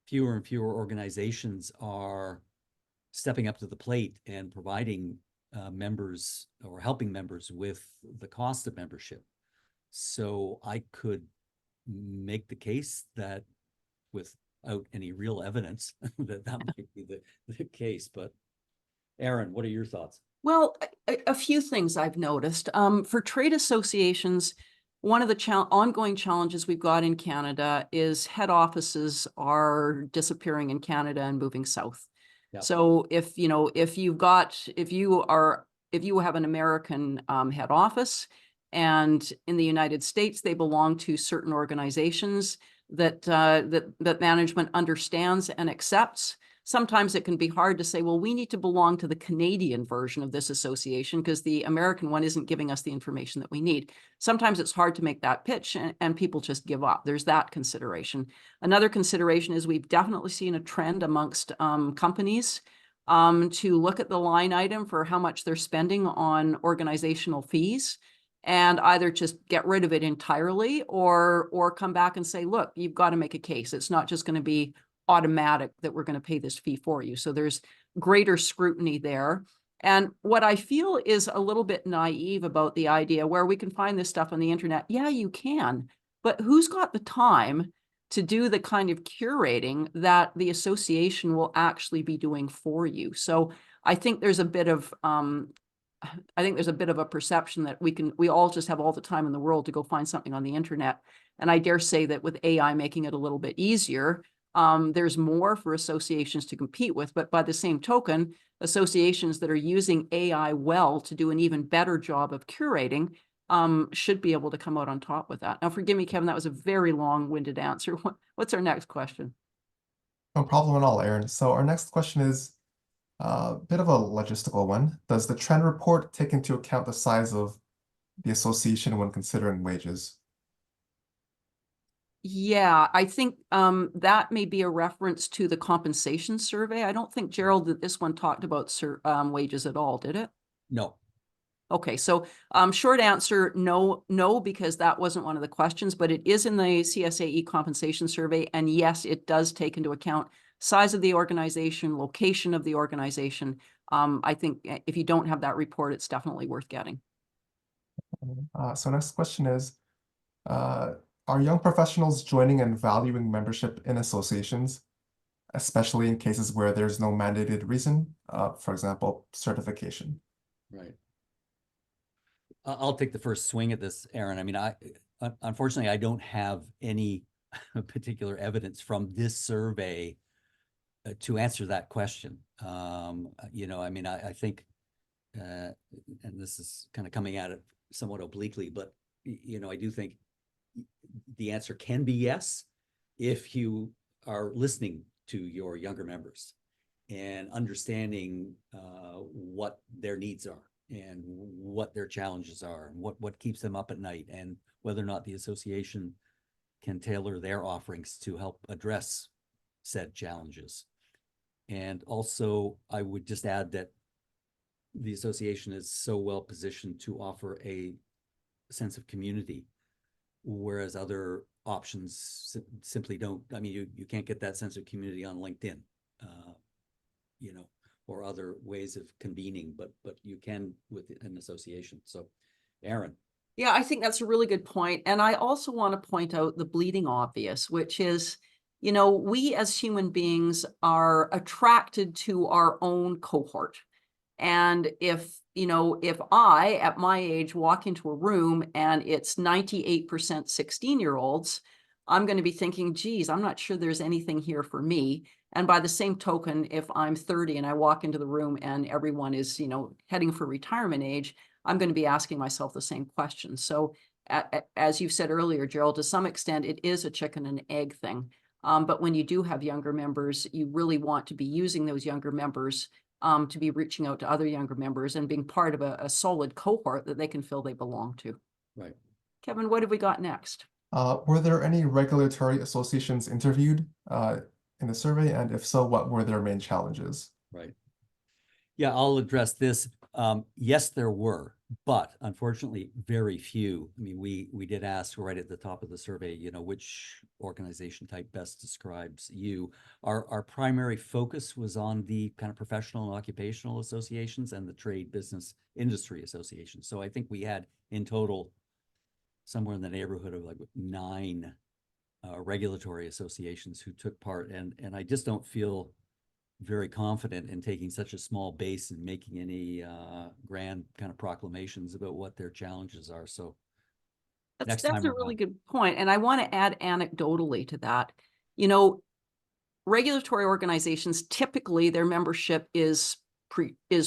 fewer and fewer organizations are stepping up to the plate and providing members or helping members with the cost of membership. So I could make the case that, without any real evidence, that might be the case. But Aaron, what are your thoughts? Well, a few things I've noticed. For trade associations, one of the ongoing challenges we've got in Canada is head offices are disappearing in Canada and moving south. Yep. So if you have an American head office, and in the United States they belong to certain organizations that management understands and accepts, sometimes it can be hard to say, well, we need to belong to the Canadian version of this association because the American one isn't giving us the information that we need. Sometimes it's hard to make that pitch and people just give up. There's that consideration. Another consideration is we've definitely seen a trend amongst companies to look at the line item for how much they're spending on organizational fees and either just get rid of it entirely or come back and say, look, you've got to make a case. It's not just going to be automatic that we're going to pay this fee for you. So there's greater scrutiny there. And what I feel is a little bit naive about the idea where we can find this stuff on the internet. Yeah, you can, but who's got the time to do the kind of curating that the association will actually be doing for you? So I think there's a bit of a perception that we all just have all the time in the world to go find something on the internet. And I dare say that with AI making it a little bit easier, there's more for associations to compete with. But by the same token, associations that are using AI well to do an even better job of curating should be able to come out on top with that. Now, forgive me, Kevin, that was a very long-winded answer. What's our next question? No problem at all, Aaron. So our next question is a bit of a logistical one. Does the trend report take into account the size of the association when considering wages? Yeah, I think that may be a reference to the compensation survey. I don't think, Gerald, that this one talked about wages at all, did it? No. Okay, so short answer, no, because that wasn't one of the questions, but it is in the CSAE compensation survey. And yes, it does take into account size of the organization, location of the organization. I think if you don't have that report, it's definitely worth getting. So next question is, are young professionals joining and valuing membership in associations, especially in cases where there's no mandated reason, for example, certification? Right. I'll take the first swing at this, Aaron. I mean, unfortunately, I don't have any particular evidence from this survey to answer that question. I mean, I think, and this is kind of coming at it somewhat obliquely, but I do think the answer can be yes, if you are listening to your younger members and understanding what their needs are and what their challenges are and what keeps them up at night, and whether or not the association can tailor their offerings to help address said challenges. And also, I would just add that the association is so well positioned to offer a sense of community, whereas other options simply don't. I mean, you can't get that sense of community on LinkedIn, or other ways of convening, but you can with an association. So, Aaron. Yeah, I think that's a really good point. And I also want to point out the bleeding obvious, which is, we as human beings are attracted to our own cohort. And if I, at my age, walk into a room and it's 98% 16-year-olds, I'm going to be thinking, geez, I'm not sure there's anything here for me. And by the same token, if I'm 30 and I walk into the room and everyone is, heading for retirement age, I'm going to be asking myself the same question. So as you said earlier, Gerald, to some extent, it is a chicken and egg thing. But when you do have younger members, you really want to be using those younger members to be reaching out to other younger members and being part of a solid cohort that they can feel they belong to. Right. Kevin, what have we got next? Were there any regulatory associations interviewed in the survey? And if so, what were their main challenges? Right. Yeah, I'll address this. Yes, there were, but unfortunately, very few. I mean, we did ask right at the top of the survey, which organization type best describes you. Our primary focus was on the kind of professional and occupational associations and the trade business industry associations. So I think we had in total somewhere in the neighborhood of like 9 regulatory associations who took part, and I just don't feel very confident in taking such a small base and making any grand kind of proclamations about what their challenges are. So that's a really good point. And I want to add anecdotally to that. Regulatory organizations, typically their membership is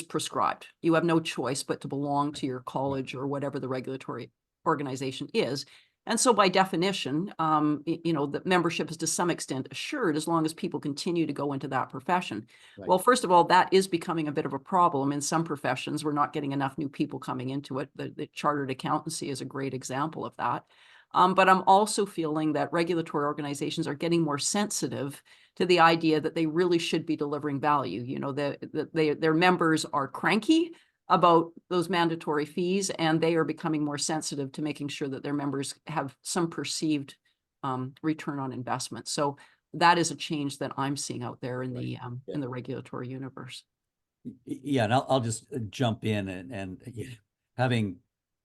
prescribed. You have no choice but to belong to your college or whatever the regulatory organization is. And so by definition, the membership is to some extent assured as long as people continue to go into that profession. Right. Well, first of all, that is becoming a bit of a problem in some professions. We're not getting enough new people coming into it. The chartered accountancy is a great example of that. But I'm also feeling that regulatory organizations are getting more sensitive to the idea that they really should be delivering value. Their members are cranky about those mandatory fees, and they are becoming more sensitive to making sure that their members have some perceived return on investment. So that is a change that I'm seeing out there in in the regulatory universe. Yeah, and I'll just jump in and having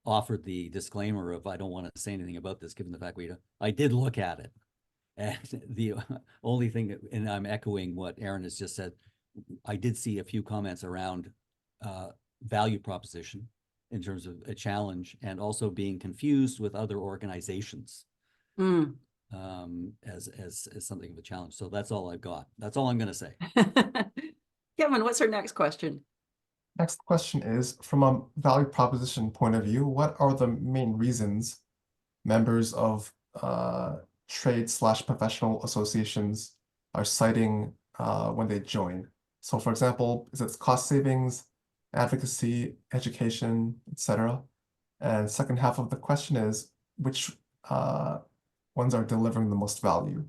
offered the disclaimer of I don't want to say anything about this, given the fact I did look at it, and the only thing, and I'm echoing what Aaron has just said, I did see a few comments around value proposition in terms of a challenge, and also being confused with other organizations as something of a challenge. So that's all I've got. That's all I'm going to say. Kevin, what's our next question? Next question is, from a value proposition point of view, what are the main reasons members of trade/professional associations are citing when they join? So for example, is it cost savings, advocacy, education, etc.? And second half of the question is, which ones are delivering the most value?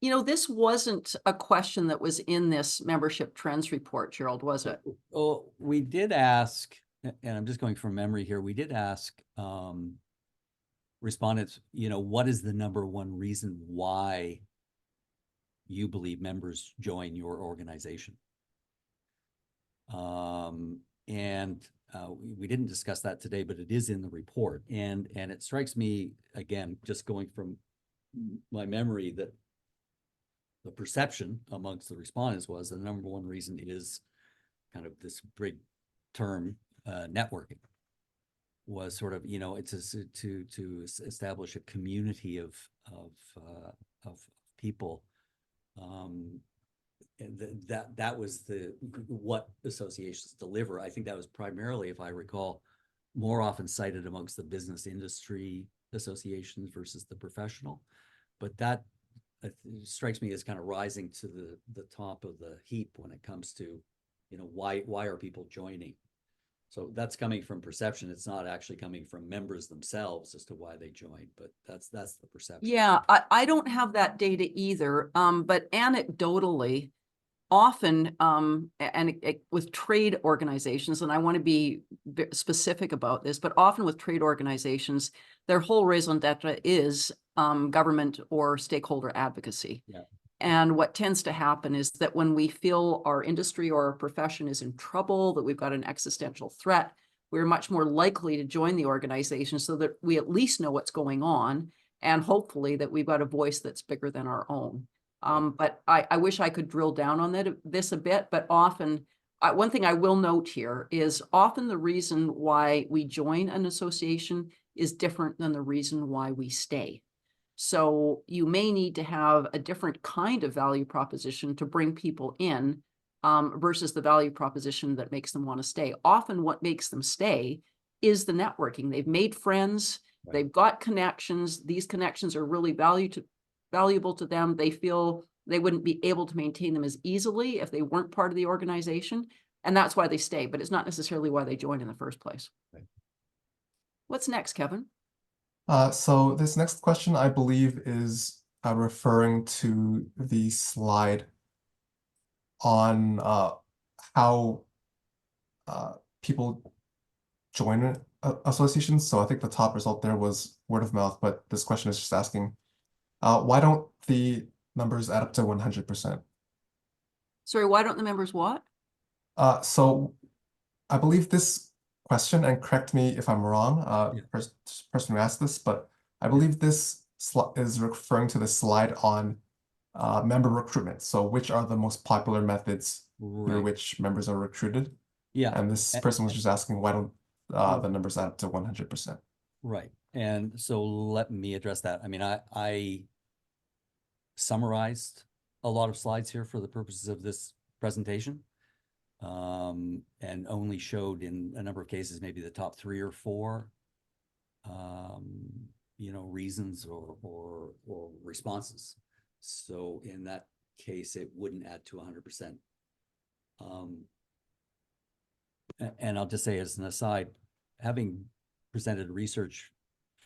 This wasn't a question that was in this membership trends report, Gerald, was it? Oh, we did ask, and I'm just going from memory here, we did ask respondents, what is the number one reason why you believe members join your organization? And we didn't discuss that today, but it is in the report. And it strikes me, again, just going from my memory, that the perception amongst the respondents was the number one reason is kind of this big term, networking, was sort of, it's to establish a community of people. That was what associations deliver. I think that was primarily, if I recall, more often cited amongst the business industry associations versus the professional. But that strikes me as kind of rising to the top of the heap when it comes to, why are people joining? So that's coming from perception. It's not actually coming from members themselves as to why they joined, but that's the perception. Yeah, I don't have that data either, but anecdotally, often, with trade organizations, and I want to be specific about this, but often with trade organizations, their whole raison d'etre is government or stakeholder advocacy. Yeah. And what tends to happen is that when we feel our industry or our profession is in trouble, that we've got an existential threat, we're much more likely to join the organization so that we at least know what's going on, and hopefully that we've got a voice that's bigger than our own. But I wish I could drill down on this a bit, but often, one thing I will note here is often the reason why we join an association is different than the reason why we stay. So you may need to have a different kind of value proposition to bring people in, versus the value proposition that makes them want to stay. Often what makes them stay is the networking. They've made friends, Right. They've got connections. These connections are really valuable to them. They feel they wouldn't be able to maintain them as easily if they weren't part of the organization. And that's why they stay, but it's not necessarily why they joined in the first place. Right. What's next, Kevin? So this next question, I believe, is referring to the slide on how people join associations. So I think the top result there was word of mouth, but this question is just asking, why don't the numbers add up to 100%? Sorry, why don't the members what? So I believe this question, and correct me if I'm wrong, Yeah. person who asked this, but I believe this is referring to the slide on member recruitment. So which are the most popular methods through Right. which members are recruited? Yeah. And this person was just asking, why don't the numbers add up to 100%? Right. And so let me address that. I mean, I summarized a lot of slides here for the purposes of this presentation, and only showed in a number of cases maybe the top 3 or 4 reasons or responses. So in that case, it wouldn't add to 100%. And I'll just say as an aside, having presented research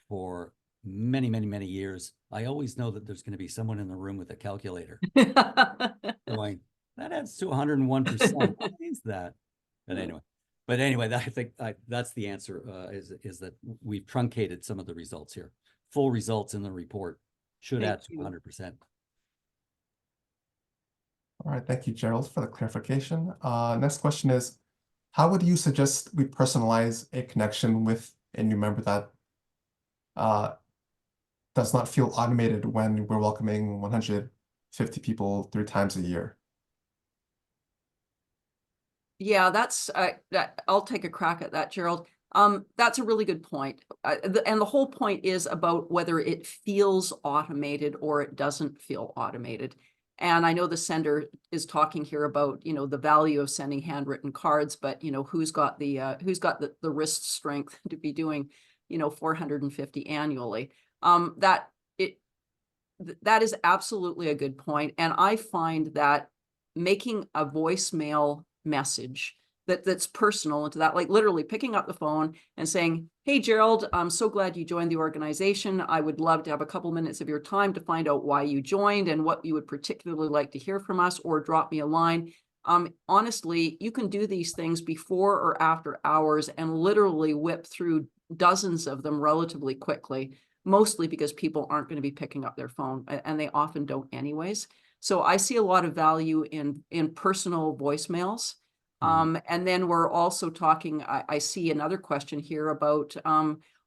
for many, many, many years, I always know that there's going to be someone in the room with a calculator going, that adds to 101%. What is that? But anyway, I think that's the answer, is that we've truncated some of the results here. Full results in the report should add to 100%. All right, thank you, Gerald, for the clarification. Next question is, how would you suggest we personalize a connection with a new member that does not feel automated when we're welcoming 150 people 3 times a year? Yeah, I'll take a crack at that, Gerald. That's a really good point. And the whole point is about whether it feels automated or it doesn't feel automated. And I know the sender is talking here about, the value of sending handwritten cards, but who's got the wrist strength to be doing, 450 annually. That is absolutely a good point. And I find that making a voicemail message that's personal into that, like literally picking up the phone and saying, hey, Gerald, I'm so glad you joined the organization. I would love to have a couple minutes of your time to find out why you joined and what you would particularly like to hear from us, or drop me a line. Honestly, you can do these things before or after hours and literally whip through dozens of them relatively quickly, mostly because people aren't going to be picking up their phone, and they often don't anyways. So I see a lot of value in personal voicemails. And then we're also talking, I see another question here about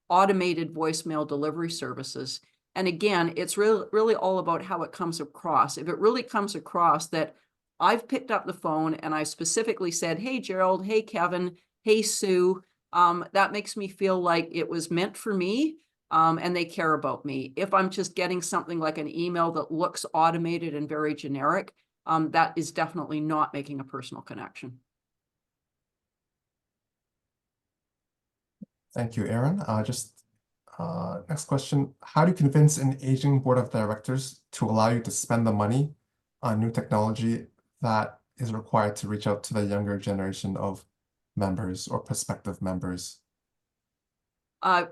automated voicemail delivery services. And again, it's really all about how it comes across. If it really comes across that I've picked up the phone and I specifically said, hey, Gerald, hey, Kevin, hey, Sue, that makes me feel like it was meant for me. And they care about me. If I'm just getting something like an email that looks automated and very generic, that is definitely not making a personal connection. Thank you, Aaron. Next question. How do you convince an aging board of directors to allow you to spend the money on new technology that is required to reach out to the younger generation of members or prospective members?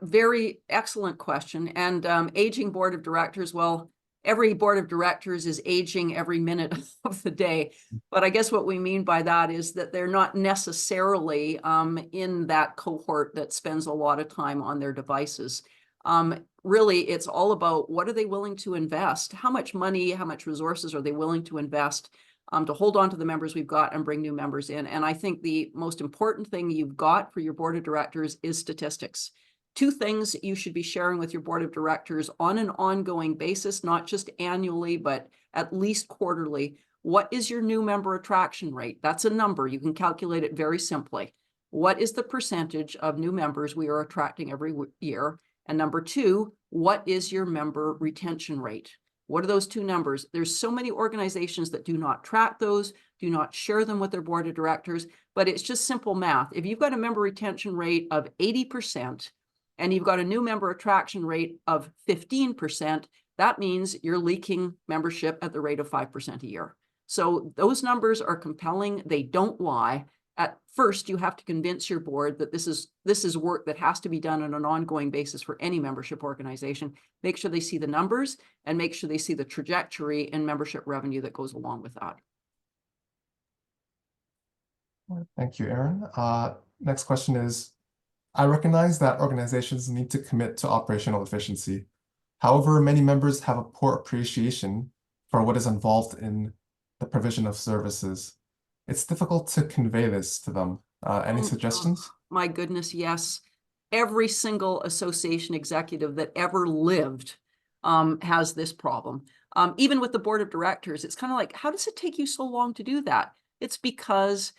Very excellent question. And aging board of directors, well, every board of directors is aging every minute of the day. But I guess what we mean by that is that they're not necessarily in that cohort that spends a lot of time on their devices. Really, it's all about what are they willing to invest? How much money, how much resources are they willing to invest to hold on to the members we've got and bring new members in? And I think the most important thing you've got for your board of directors is statistics. Two things you should be sharing with your board of directors on an ongoing basis, not just annually, but at least quarterly. What is your new member attraction rate? That's a number. You can calculate it very simply. What is the percentage of new members we are attracting every year? And number two, what is your member retention rate? What are those two numbers? There's so many organizations that do not track those, do not share them with their board of directors, but it's just simple math. If you've got a member retention rate of 80%, and you've got a new member attraction rate of 15%, that means you're leaking membership at the rate of 5% a year. So those numbers are compelling. They don't lie. At first, you have to convince your board that this is work that has to be done on an ongoing basis for any membership organization. Make sure they see the numbers and make sure they see the trajectory in membership revenue that goes along with that. Thank you, Aaron. Next question is, I recognize that organizations need to commit to operational efficiency. However, many members have a poor appreciation for what is involved in the provision of services. It's difficult to convey this to them. Any suggestions? My goodness, yes. Every single association executive that ever lived has this problem. Even with the board of directors, it's kind of like, how does it take you so long to do that? It's because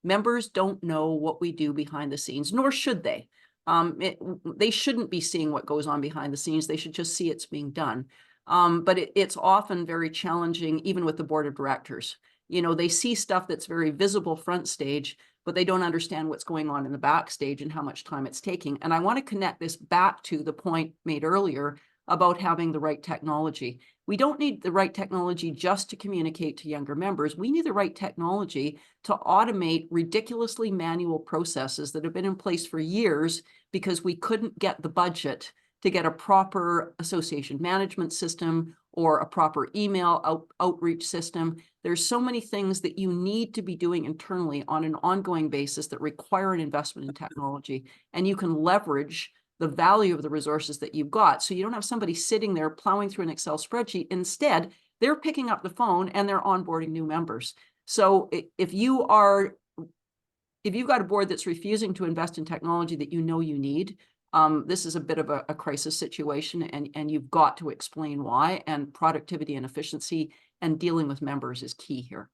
members don't know what we do behind the scenes, nor should they. They shouldn't be seeing what goes on behind the scenes. They should just see it's being done. But it's often very challenging, even with the board of directors. You know, they see stuff that's very visible front stage, but they don't understand what's going on in the backstage and how much time it's taking. And I want to connect this back to the point made earlier about having the right technology. We don't need the right technology just to communicate to younger members. We need the right technology to automate ridiculously manual processes that have been in place for years because we couldn't get the budget to get a proper association management system or a proper email outreach system. There's so many things that you need to be doing internally on an ongoing basis that require an investment in technology, and you can leverage the value of the resources that you've got. So you don't have somebody sitting there plowing through an Excel spreadsheet. Instead, they're picking up the phone and they're onboarding new members. So if you've got a board that's refusing to invest in technology that you know you need, this is a bit of a crisis situation, and you've got to explain why, and productivity and efficiency and dealing with members is key here.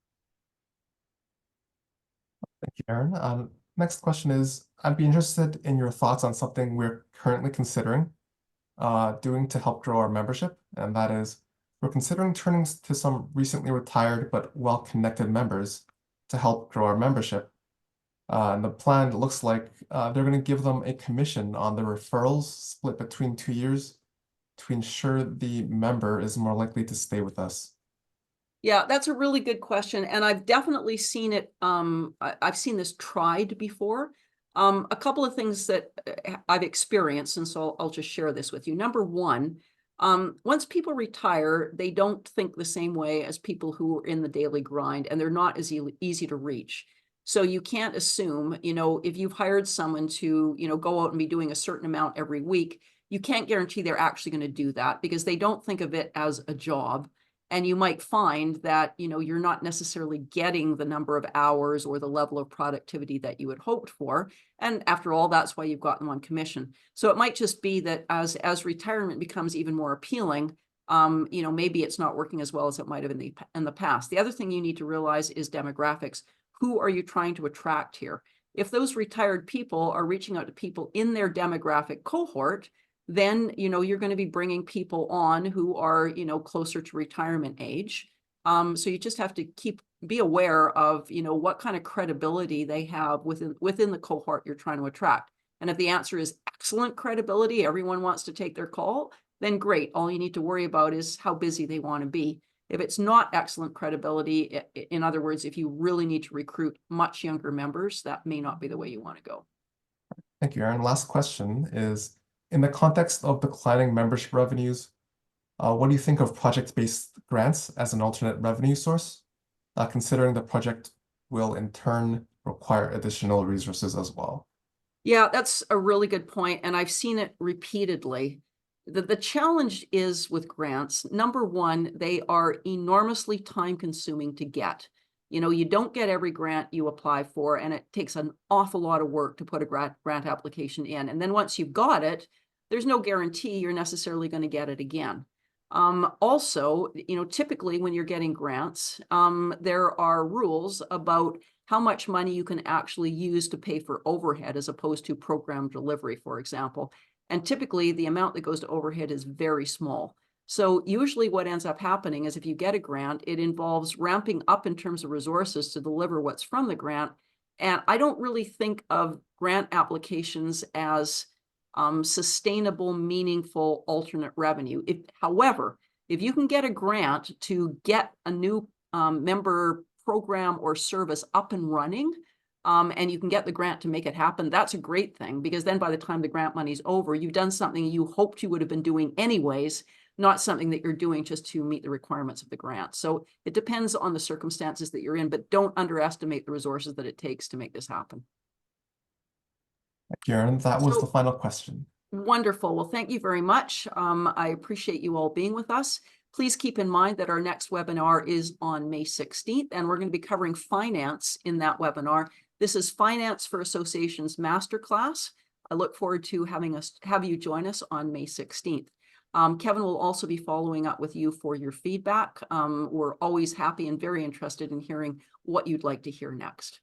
Thank you, Aaron. Next question is, I'd be interested in your thoughts on something we're currently considering doing to help grow our membership, and that is we're considering turning to some recently retired but well-connected members to help grow our membership. And the plan looks like they're going to give them a commission on the referrals split between 2 years to ensure the member is more likely to stay with us. Yeah, that's a really good question. And I've definitely seen it. I've seen this tried before. A couple of things that I've experienced, and so I'll just share this with you. Number one, once people retire, they don't think the same way as people who are in the daily grind, and they're not as easy to reach. So you can't assume, if you've hired someone to, go out and be doing a certain amount every week, you can't guarantee they're actually going to do that because they don't think of it as a job. And you might find that, you're not necessarily getting the number of hours or the level of productivity that you had hoped for. And after all, that's why you've gotten them on commission. So it might just be that as retirement becomes even more appealing, maybe it's not working as well as it might have in the past. The other thing you need to realize is demographics. Who are you trying to attract here? If those retired people are reaching out to people in their demographic cohort, then, you're going to be bringing people on who are, closer to retirement age. So you just have to be aware of, what kind of credibility they have within the cohort you're trying to attract. And if the answer is excellent credibility, everyone wants to take their call, then great. All you need to worry about is how busy they want to be. If it's not excellent credibility, in other words, if you really need to recruit much younger members, that may not be the way you want to go. Thank you, Aaron. Last question is, in the context of declining membership revenues, what do you think of project-based grants as an alternate revenue source, considering the project will in turn require additional resources as well? Yeah, that's a really good point, and I've seen it repeatedly. The challenge is with grants, number one, they are enormously time-consuming to get. You know, you don't get every grant you apply for, and it takes an awful lot of work to put a grant application in. And then once you've got it, there's no guarantee you're necessarily going to get it again. Also, you know, typically when you're getting grants, there are rules about how much money you can actually use to pay for overhead as opposed to program delivery, for example. And typically the amount that goes to overhead is very small. So usually what ends up happening is if you get a grant, it involves ramping up in terms of resources to deliver what's from the grant. And I don't really think of grant applications as sustainable, meaningful alternate revenue. However, if you can get a grant to get a new member program or service up and running, and you can get the grant to make it happen, that's a great thing, because then by the time the grant money's over, you've done something you hoped you would have been doing anyways, not something that you're doing just to meet the requirements of the grant. So it depends on the circumstances that you're in, but don't underestimate the resources that it takes to make this happen. Thank you, Aaron. That was So- the final question. Wonderful. Well, thank you very much. I appreciate you all being with us. Please keep in mind that our next webinar is on May 16th, and we're going to be covering finance in that webinar. This is Finance for Associations Masterclass. I look forward to have you join us on May 16th. Kevin will also be following up with you for your feedback. We're always happy and very interested in hearing what you'd like to hear next.